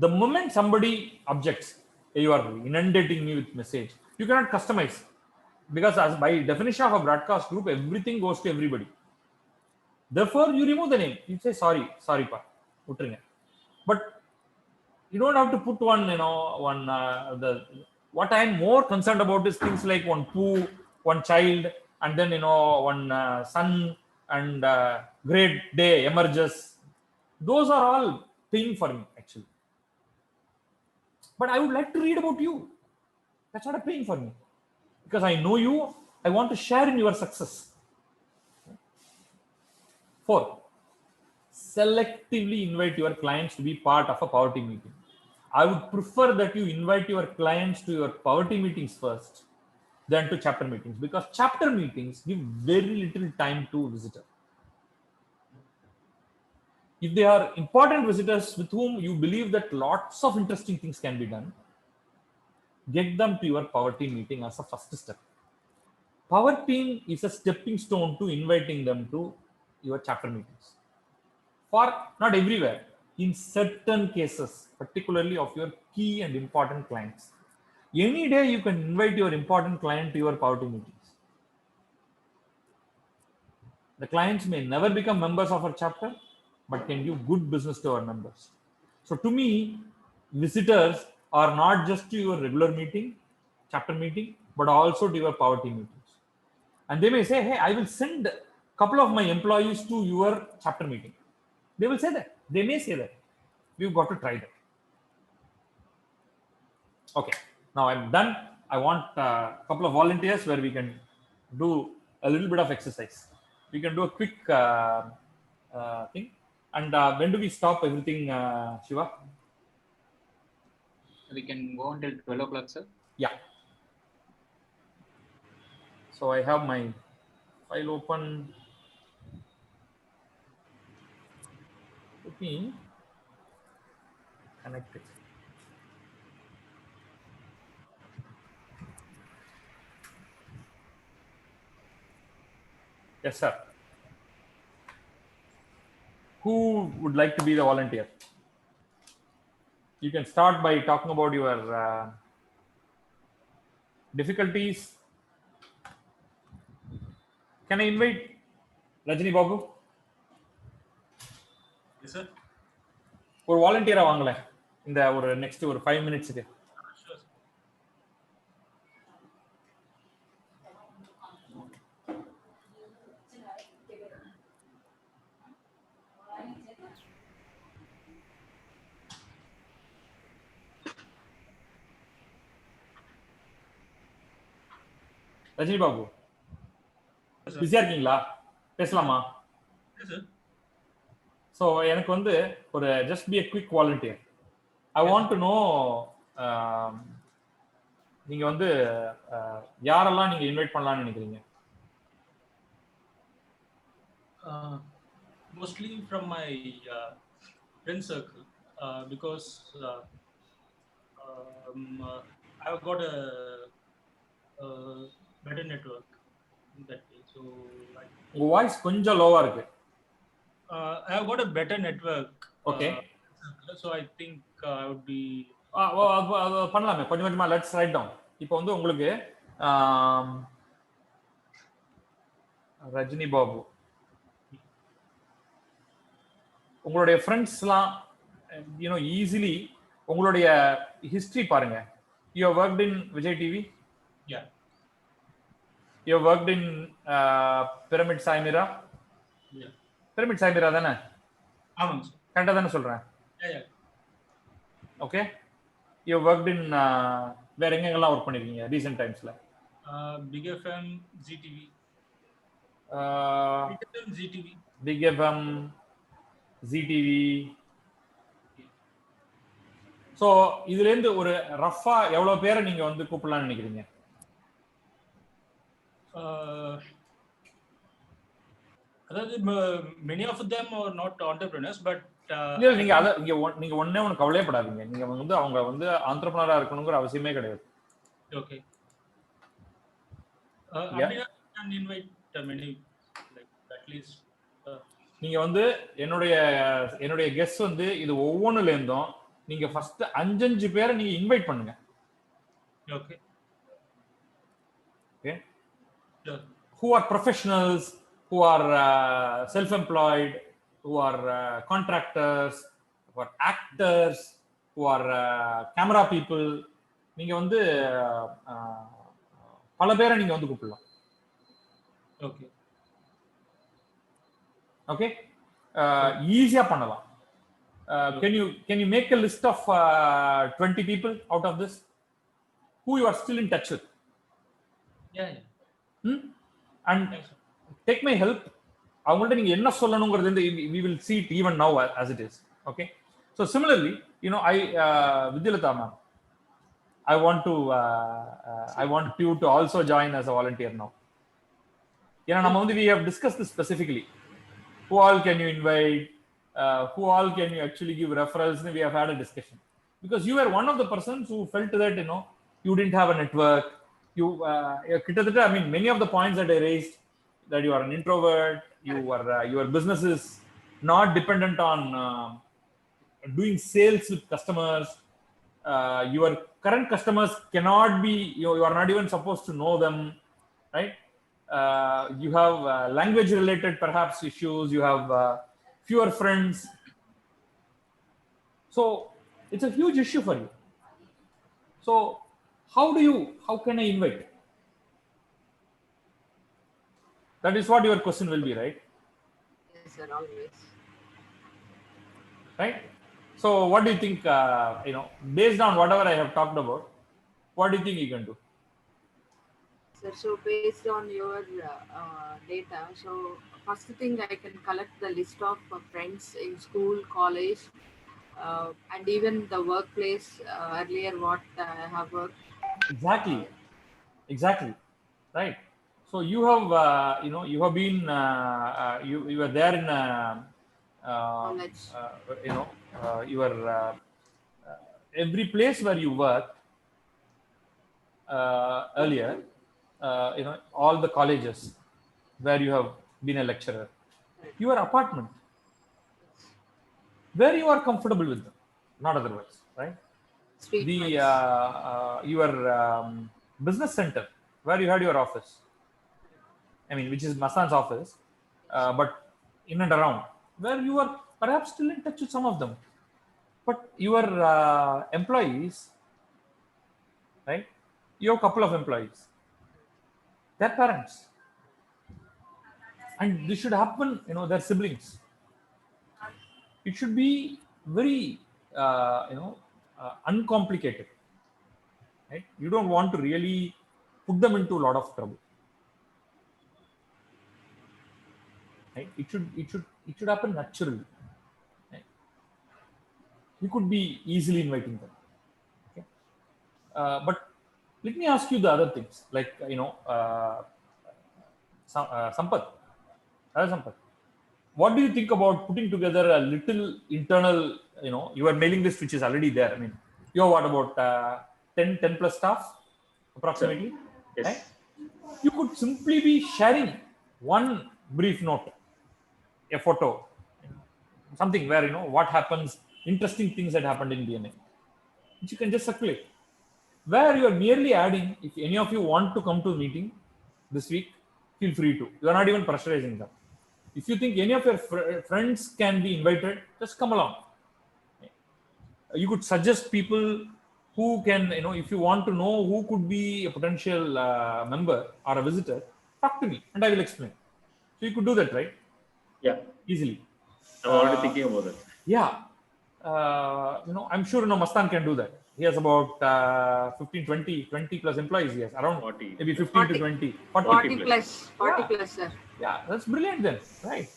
The moment somebody objects, "Hey, you are inundating me with message," you cannot customize, because as by definition of a broadcast group, everything goes to everybody. Therefore, you remove the name. You say sorry pa, விட்டுருங்க. But you don't have to put one, one the what I am more concerned about is things like one poo, one child, and then one sun and great day emerges. Those are all pain for me actually. But I would like to read about you. That's not a pain for me, because I know you. I want to share in your success. 4, selectively invite your clients to be part of a poverty meeting. I would prefer that you invite your clients to your poverty meetings first than to chapter meetings, because chapter meetings give very little time to visitor. If they are important visitors with whom you believe that lots of interesting things can be done, get them to your poverty meeting as a first step. Poverty is a stepping stone to inviting them to your chapter meetings. For not everywhere, in certain cases, particularly of your key and important clients. Any day you can invite your important client to your poverty meetings. The clients may never become members of our chapter, but can do good business to our members. So to me, visitors are not just to your regular meeting, chapter meeting, but also to your poverty meetings. And they may say, "Hey, I will send a couple of my employees to your chapter meeting." They will say that. They may say that. We've got to try that. Okay, now I'm done. I want a couple of volunteers where we can do a little bit of exercise. We can do a quick thing. And when do we stop everything, Shiva? We can go until 12 o'clock, sir. Yeah. So I have my file open. Let me connect it. Yes, sir. Who would like to be the volunteer? You can start by talking about your difficulties. Can I invite Rajini Babu? Yes, sir. ஒரு வாலண்டியரா வாங்கல இந்த ஒரு next ஒரு 5 மினிட்ஸ்க்கு. Sure, sir. Rajini Babu Yes, sir. பிஸியா இருக்கீங்களா? பேசலாமா? Yes, sir. So எனக்கு வந்து ஒரு just be a quick volunteer. I want to know நீங்க வந்து யாரெல்லாம் நீங்க இன்வைட் பண்ணலாம்னு நினைக்கிறீங்க? Mostly from my friend circle, because I've got a better network in that way. So உங்க வாய்ஸ் கொஞ்சம் லோவா இருக்கு. I've got a better network. Okay. So I think I would be பண்ணலாமே கொஞ்சம் கொஞ்சமா. Let's write down. இப்போ வந்து உங்களுக்கு ரஜினி பாபு, உங்களுடைய ஃப்ரெண்ட்ஸ்லாம் ஈஸிலி உங்களுடைய ஹிஸ்டரி பாருங்க. You have worked in Vijay TV. yeah. You have worked in Pyramid Saimira. Yeah. Pyramid Saimira தானே? ஆமாங்க சார். கரெக்டாக தானே சொல்கிறேன்? Yeah. Okay. You worked in வேற எங்கெங்கெல்லாம் ஒர்க் பண்ணிருக்கீங்க ரீசெண்ட் டைம்ஸ்ல? Big FM, ZTV. Big FM, ZTV. Big FM, ZTV. So இதுலேருந்து ஒரு ரஃபா எவ்வளோ பேரை நீங்க வந்து கூப்பிடலாம்னு நினைக்கிறீங்க? அதாவது many of them are not entrepreneurs, but இல்ல நீங்க அத நீங்க ஒண்ணே ஒண்ணு கவலையப்படாதீங்க. நீங்க வந்து அவங்க வந்து ஆண்டர்பிரனரா இருக்கணுங்கிற அவசியமே கிடையாது. okay. I can invite many, like at least. நீங்க வந்து என்னுடைய கெஸ்ட் வந்து இது ஒவ்வொன்றுல இருந்தும் நீங்க ஃபர்ஸ்ட் 5 பேரை நீங்க இன்வைட் பண்ணுங்க. Okay. Okay. Sure. Who are professionals, who are self-employed, who are contractors, who are actors, who are camera people. நீங்க வந்து பல பேரை நீங்க வந்து கூப்பிடலாம். Okay. ஓகே, ஈஸியா பண்ணலாம். Can you make a list of 20 people out of this who you are still in touch with? Yeah. And take my help. அவங்கள்ட்ட நீங்க என்ன சொல்லணுங்கிறது we will see it even now as it is. Okay, so similarly, I Vidyalata ma'am, I want you to also join as a volunteer now. நம்ம வந்து we have discussed this specifically. Who all can you invite? Who all can you actually give referrals? We have had a discussion because you were one of the persons who felt that you didn't have a network. I mean, many of the points that I raised, that you are an introvert, your business is not dependent on doing sales with customers. Your current customers cannot be, you are not even supposed to know them, right? You have language related perhaps issues, you have fewer friends, so it's a huge issue for you. So how can I invite? That is what your question will be, right? Yes, sir, always. Right? So what do you think, based on whatever I have talked about, what do you think you can do? Sir, so based on your data, so first thing I can collect the list of friends in school, college, and even the workplace, earlier what I have worked. Exactly, right? So you have you have been you were there in College. your every place where you work earlier, all the colleges where you have been a lecturer, your apartment where you are comfortable with them, not otherwise, right? Street The friends. your business center where you had your office, I mean, which is Masan's office, but in and around where you are perhaps still in touch with some of them, but your employees, right? You have a couple of employees, their parents, and this should happen, their siblings. It should be very uncomplicated, right? You don't want to really put them into a lot of trouble, right? It should happen naturally, right? You could be easily inviting them, okay? But let me ask you the other things, like Sampath, what do you think about putting together a little internal, your mailing list, which is already there? I mean, you have what, about 10 plus staff approximately? Yes. Right? You could simply be sharing one brief note, a photo, something where what happens, interesting things that happened in DNA, which you can just circulate, where you are merely adding, if any of you want to come to a meeting this week, feel free to. You are not even pressurizing them. If you think any of your friends can be invited, just come along. You could suggest people who can, if you want to know who could be a potential member or a visitor, talk to me and I will explain. So you could do that, right? Yeah. Easily. I'm already thinking about that. Yeah. I'm sure Mastan can do that. He has about 20 plus employees. He has around 40. maybe 15 to 20. 40 plus, 40 Yeah. plus, sir. Yeah, that's brilliant then, right?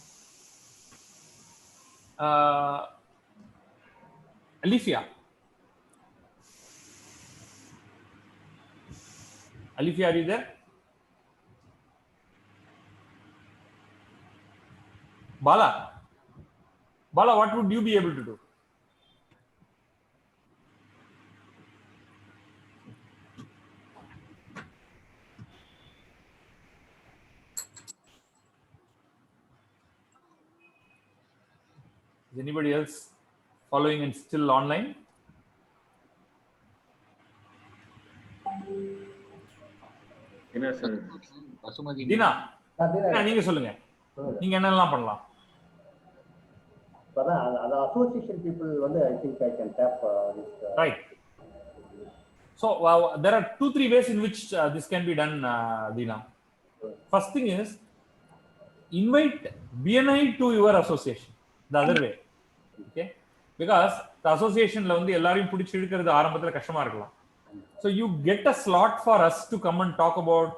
Alifia, are you there? Bala, what would you be able to do? Is anybody else following and still online? Basmati Dheena Dheena, நீங்க சொல்லுங்க, சொல்லுங்க. நீங்க என்னெல்லாம் பண்ணலாம்? இப்பதான் அந்த association people வந்து I think I can tape Right. So there are 2-3 ways in which this can be done, Dina. First thing is invite BNI to your association. The other way, okay? Because the association la வந்து எல்லாரையும் பிடிச்சி இழுக்கிறது ஆரம்பத்துல கஷ்டமா இருக்கலாம். So you get a slot for us to come and talk about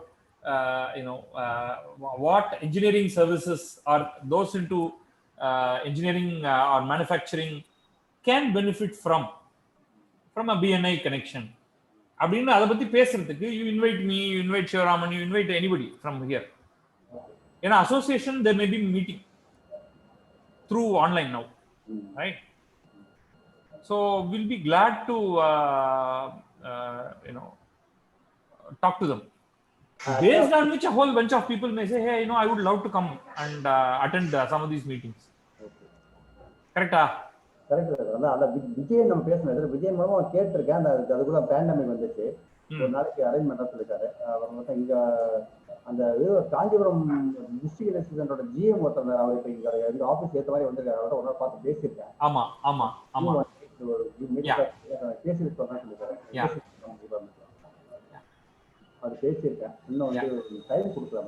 what engineering services or those into engineering or manufacturing can benefit from a BNI connection. அப்படின்னு அதை பத்தி பேசுறதுக்கு you invite me, you invite Shivaraman, you invite anybody from here. ஏன்னா association there may be meeting through online now, right? So we'll be glad to talk to them. Based on which a whole bunch of people may say, hey, I would love to come and attend some of these meetings. கரெக்டா? Correct sir. அந்த விஜயன் நம்ம பேசணும், விஜயன் மூலமா கேட்டிருக்கேன். அதுக்குள்ள pandemic வந்துச்சு, ஒரு நாளைக்கு அரேஞ்ச் பண்ண சொல்லிருக்காரு. அவர் மட்டும் இங்க அந்த காஞ்சிபுரம் டிஸ்ட்ரிக்ட் ரெசிடென்டோட ஜிஎம் ஒருத்தர், அவர் இப்ப இங்க எங்க ஆபீஸ் ஏற்ற மாதிரி வந்திருக்காரு. அவரோட ஒரு நாள் பார்த்து பேசியிருக்கேன். ஆமா ஆமா ஆமா பேசிட்டு சொல்றேன் சொல்லிருக்காரு. அது பேசியிருக்கேன். இன்னும் வந்து டைம் கொடுக்கலாம்,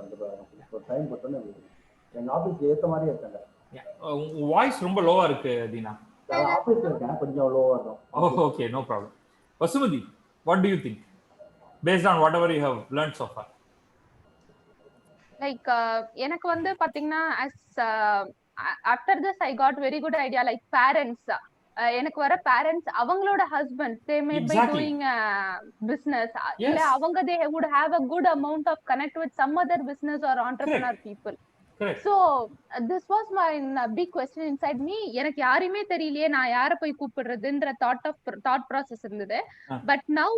ஒரு டைம் கொடுத்தோன்னு எங்க ஆபீஸ்க்கு ஏற்ற மாதிரி இருக்காங்க. வாய்ஸ் ரொம்ப லோவா இருக்கு தீனா. ஆபீஸ்ல இருக்கேன், கொஞ்சம் லோவா இருக்கும். Okay, no problem. Vasumati, what do you think based on whatever you have learned so far? Like எனக்கு வந்து பாத்தீங்கன்னா as after this I got very good idea, like parents, எனக்கு வர parents அவங்களோட husbands they may be doing business, இல்ல அவங்க they would have a good amount of connect with some other business or entrepreneur people. Correct. So this was my big question inside me. எனக்கு யாரையுமே தெரியலையே, நான் யாரை போய் கூப்பிடுறதுன்ற thought process இருந்தது. But now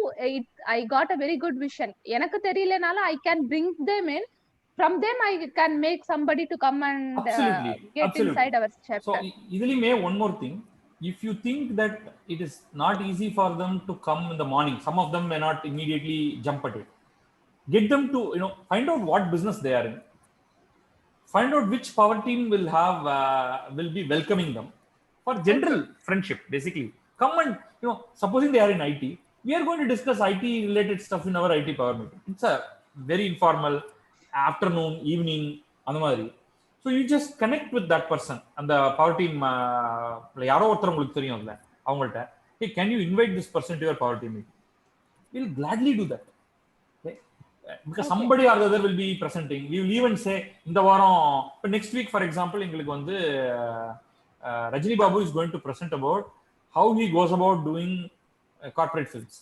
I got a very good vision. எனக்கு தெரியலனால I can bring them in. From them I can make somebody to come and get inside our chapter. So idhilime one more thing, if you think that it is not easy for them to come in the morning, some of them may not immediately jump at it. Get them to find out what business they are in. Find out which power team will be welcoming them for general friendship. Basically, come and supposing they are in IT, we are going to discuss IT related stuff in our IT power meeting. It's a very informal afternoon, evening, அந்த மாதிரி. So you just connect with that person and the power team. யாரோ ஒருத்தர் உங்களுக்கு தெரியும் இல்ல, அவங்கள்ட்ட, hey, can you invite this person to your power team meeting? We'll gladly do that. Because somebody or the other will be presenting. We will even say இந்த வாரம் next week for example எங்களுக்கு வந்து Rajini Babu is going to present about how he goes about doing corporate films,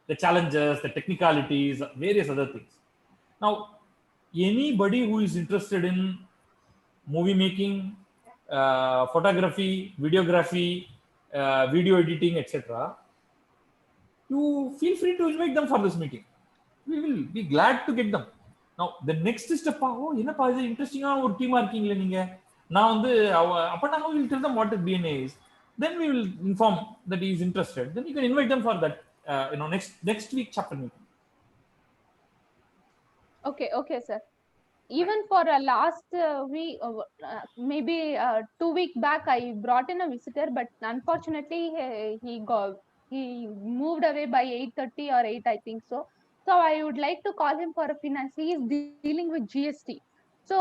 the challenges, the technicalities, various other things. Now anybody who is interested in movie making, photography, videography, video editing, etc., you feel free to invite them for this meeting. We will be glad to get them. Now the next step, என்னப்பா இது இன்ட்ரெஸ்டிங்கான ஒரு டீமா இருக்கீங்களே நீங்க, நான் வந்து அப்ப நாங்க will tell them what the BNA is, then we will inform that he is interested, then you can invite them for that next week chapter meeting. Okay sir. Even for last week, maybe 2 weeks back, I brought in a visitor, but unfortunately he moved away by 8:30 or 8, I think so. So I would like to call him for a finance. He is dealing with GST. So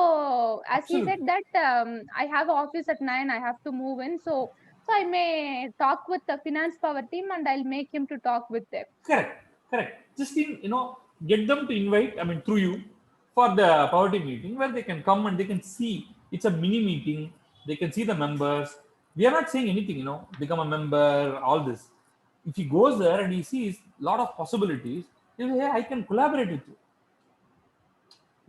as he said that I have an office at 9, I have to move in. So I may talk with the finance power team and I'll make him to talk with them. Correct. Just get them to invite, through you, for the power team meeting where they can come and they can see. It's a mini meeting. They can see the members. We are not saying anything, become a member, all this. If he goes there and he sees a lot of possibilities, he'll say, hey, I can collaborate with you.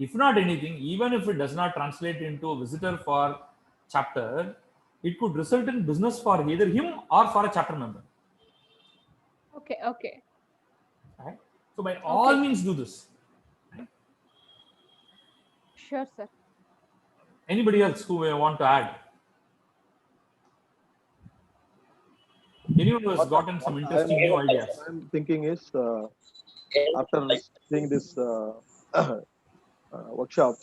If not anything, even if it does not translate into a visitor for chapter, it could result in business for either him or for a chapter member. Okay. Right? So by all means do this. Right? Sure, sir. Anybody else who may want to add? Anyone who has gotten some interesting new ideas? What I'm thinking is, after seeing this workshop.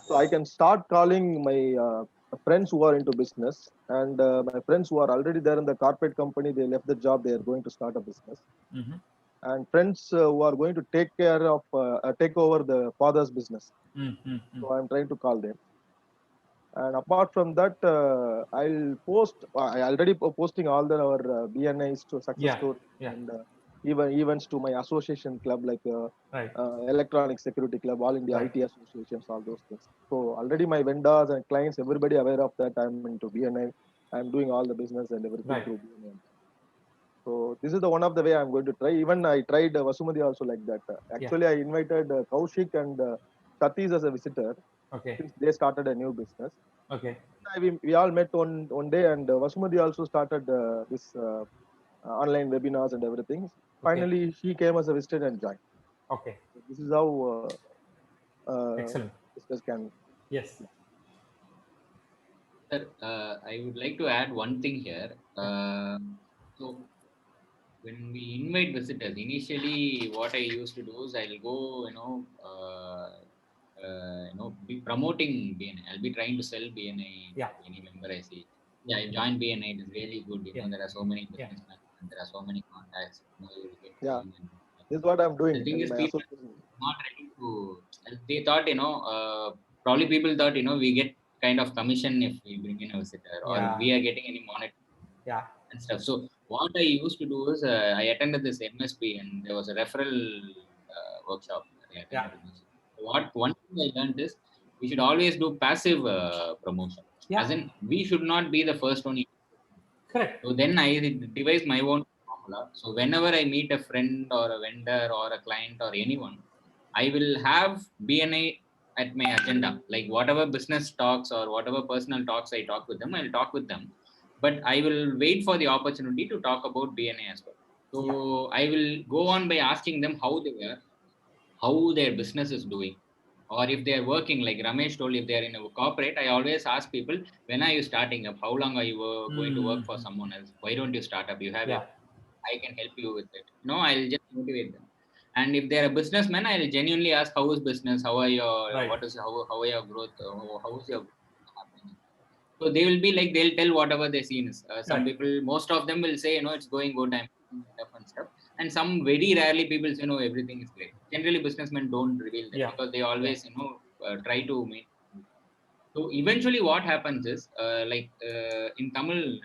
So I can start calling my friends who are into business, and my friends who are already there in the corporate company, they left the job, they are going to start a business. Mhm. And friends who are going to take over the father's business. Mhm. So I'm trying to call them. And apart from that, I'll post. I already posting all our BNIs to success Yeah, stories yeah. and even events to my association club like Right. Electronic Security Club, All India Right. IT associations, all those things. So already my vendors and clients, everybody aware of that. I'm into BNI. I'm doing all the business and everything Right. through BNI. So this is the one of the way I'm going to try. Even I tried Vasumati also like that. Actually, I invited Kaushik and Satish as a visitor Okay. since they started a new business. Okay. We all met one day, and Vasumati also started this online webinars and everything. Finally, she came as a visitor and joined. Okay. So this is how Excellent. business can. Yes. Sir, I would like to add one thing here. So when we invite visitors, initially what I used to do is I'll go, be promoting BNI. I'll be trying to sell BNI to any member I see. Yeah, I joined BNI. It is really good. There are so many businessmen and there are so many contacts. You will get Yeah, and this is what I'm doing. the thing is, My people association. not ready to. They thought, probably people thought, we get kind of commission if we bring in a visitor, or if we are getting any monetary and stuff. So what I used to do is I attended this MSP and there was a referral workshop that I attended. What one thing I learned is we should always do passive promotion. As in, we should not be the first one. Correct. So then I devised my own formula. So whenever I meet a friend or a vendor or a client or anyone, I will have BNI at my agenda. Like whatever business talks or whatever personal talks I talk with them, I'll talk with them. But I will wait for the opportunity to talk about BNI as well. So I will go on by asking them how they are, how their business is doing, or if they are working. Like Ramesh told, if they are in a corporate, I always ask people, when are you starting up? How long are you going to work for someone else? Why don't you start up? You have your, I can help you with it. I'll just motivate them. And if they're a businessman, I'll genuinely ask, how is business? How are your, what is, how are your growth? How is your happening? So they will be like, they'll tell whatever they see. Some people, most of them will say, it's going good, I'm stuff and stuff. And some very rarely people say, no, everything is great. Generally, businessmen don't reveal that because they always, try to make. So eventually what happens is, in Tamil,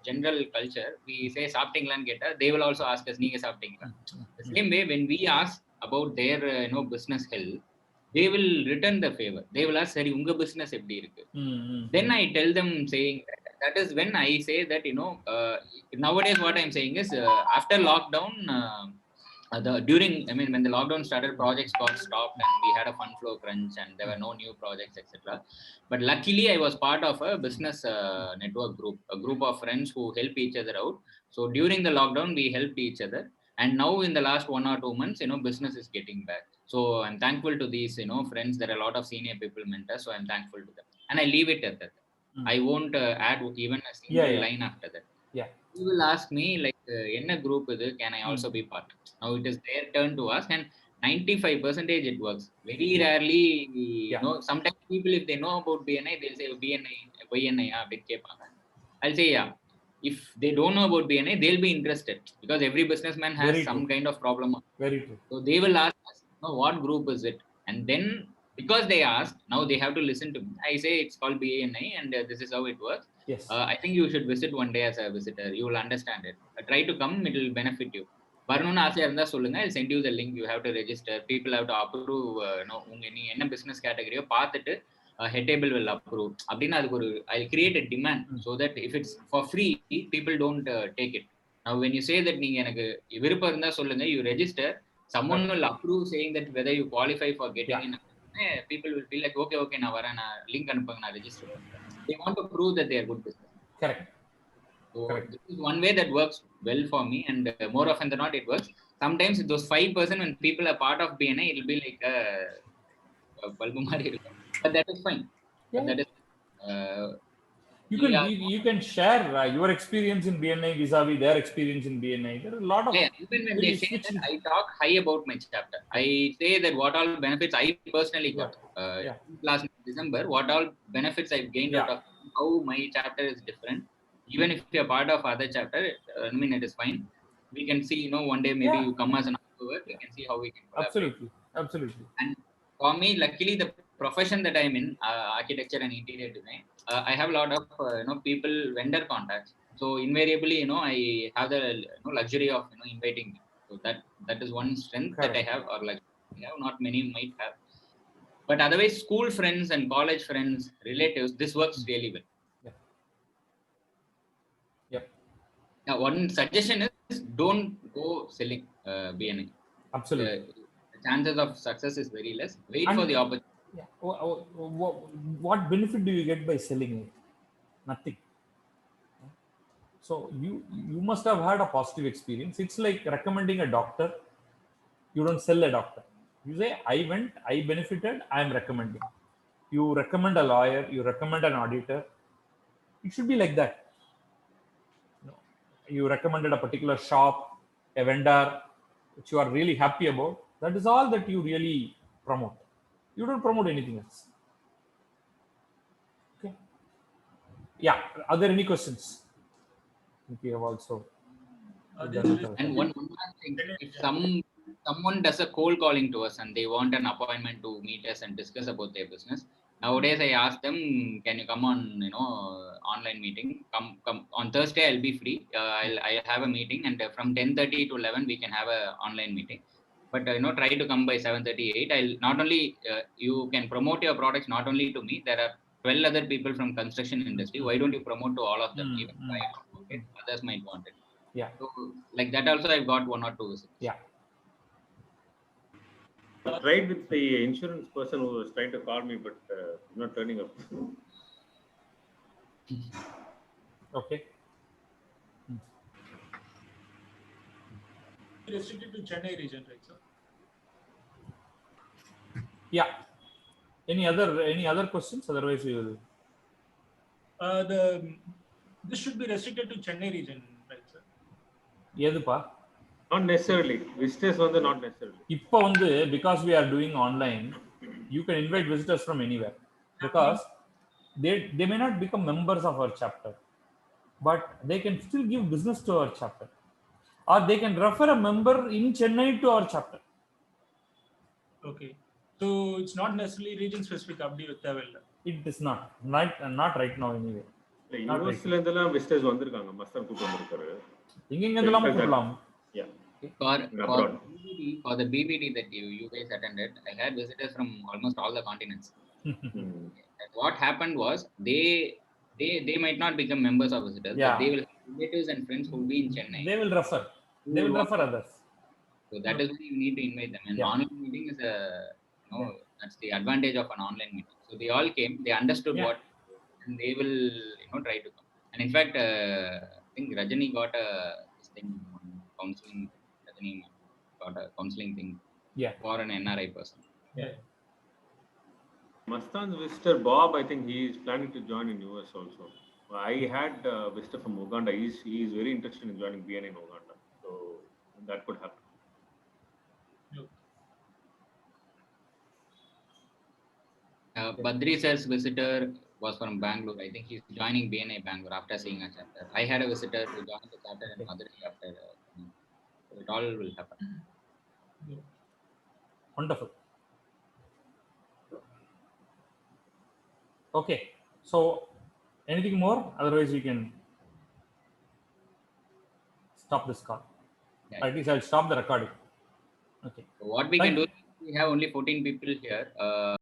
general culture, we say, Saptinglan geta, they will also ask us, Neenga Saptingla. The same way, when we ask about their, business health, they will return the favor. They will ask, Sari, unga business eppadi irukku? Then I tell them saying that is when I say that, nowadays what I'm saying is, after lockdown, when the lockdown started, projects got stopped and we had a fund flow crunch and there were no new projects, etc. But luckily, I was part of a business network group, a group of friends who help each other out. So during the lockdown, we helped each other. And now in the last 1 or 2 months, business is getting back. So I'm thankful to these, friends. There are a lot of senior people mentors. So I'm thankful to them. And I leave it at that. I won't add even a single line after that. You will ask me, like, in a group, can I also be part? Now it is their turn to ask, and 95% it works. Very rarely, sometimes people, if they know about BNI, they'll say, BNI, I'll say, yeah. If they don't know about BNI, they'll be interested because every businessman has some kind of problem. Very true. So they will ask us, what group is it? And then because they asked, now they have to listen to me. I say it's called BNI and this is how it works. Yes. I think you should visit one day as a visitor. You will understand it. Try to come, it will benefit you. I'll send you the link. You have to register. People have to approve. Any business category, head table will approve. I'll create a demand so that if it's for free, people don't take it. Now, when you say that you register, someone will approve saying that whether you qualify for getting in. People will be like, okay, now link and register. They want to prove that they are good business. Correct. So this is one way that works well for me, and more often than not, it works. Sometimes those 5% when people are part of BNI, it will be like a bulb, but that is fine. But that is you can share your experience in BNI vis-a-vis their experience in BNI. There are a lot of even when they say that, I talk high about my chapter. I say that what all benefits I personally got. Last December, what all benefits I've gained out of how my chapter is different. Even if you're part of other chapter, I mean, it is fine. We can see, one day maybe you come as an observer. We can see how we can collaborate. Absolutely. And for me, luckily, the profession that I'm in, architecture and interior design, I have a lot of people, vendor contacts. So invariably, I have the luxury of inviting them. So that is one strength that I have, or not many might have. But otherwise, school friends and college friends, relatives, this works really well. Now, one suggestion is don't go selling BNI. Absolutely. The chances of success is very less. Wait for the opportunity. What benefit do you get by selling it? Nothing. So you must have had a positive experience. It's like recommending a doctor. You don't sell a doctor. You say, I went, I benefited, I am recommending. You recommend a lawyer, you recommend an auditor. It should be like that. You recommended a particular shop, a vendor, which you are really happy about. That is all that you really promote. You don't promote anything else. Okay. Yeah. Are there any questions? We have also. And one last thing, if someone does a cold calling to us and they want an appointment to meet us and discuss about their business, nowadays I ask them, can you come on online meeting? Come on Thursday, I'll be free. I'll have a meeting, and from 10:30 to 11 we can have a online meeting. But try to come by 7:38. I'll not only you can promote your products not only to me. There are 12 other people from construction industry. Why don't you promote to all of them? Even if I don't want it, others might want it. Yeah. So like that also, I've got 1 or 2 visits. Yeah. I tried with the insurance person who was trying to call me, but not turning up. Okay. Restricted to Chennai region, right, sir? Yeah. Any other questions? Otherwise, we will. This should be restricted to Chennai region, right, sir? Yedupa. Not necessarily. Visitors on the not necessarily. இப்போ வந்து because we are doing online, you can invite visitors from anywhere, because they may not become members of our chapter, but they can still give business to our chapter, or they can refer a member in Chennai to our chapter. Okay. So it's not necessarily region specific update with Tavella. It is not right now anyway. யூஎஸ்ல இருந்தெல்லாம் visitors வந்திருக்காங்க. மஸ்தான் கூப்பிட்டு வந்திருக்காரு. எங்க எல்லாம் கூப்பிடலாம். Yeah. For the BBD that you guys attended, I had visitors from almost all the continents. What happened was they might not become members or visitors, but they will have relatives and friends who will be in Chennai. They will refer others. So that is why you need to invite them. And online meeting is that's the advantage of an online meeting. So they all came, they understood what, and they will try to come. And in fact, I think Rajani got a thing on counseling. Rajani got a counseling thing for an NRI person. Yeah. Mastan's visitor Bob, I think he is planning to join in US also. I had a visitor from Uganda. He is very interested in joining BNI in Uganda. So that could happen. Badri sir's visitor was from Bangalore. I think he's joining BNI Bangalore after seeing a chapter. I had a visitor who joined the chapter in Madurai after. So it all will happen. Wonderful. Okay. So anything more? Otherwise, we can stop this call. At least I'll stop the recording. Okay. So what we can do, we have only 14 people here.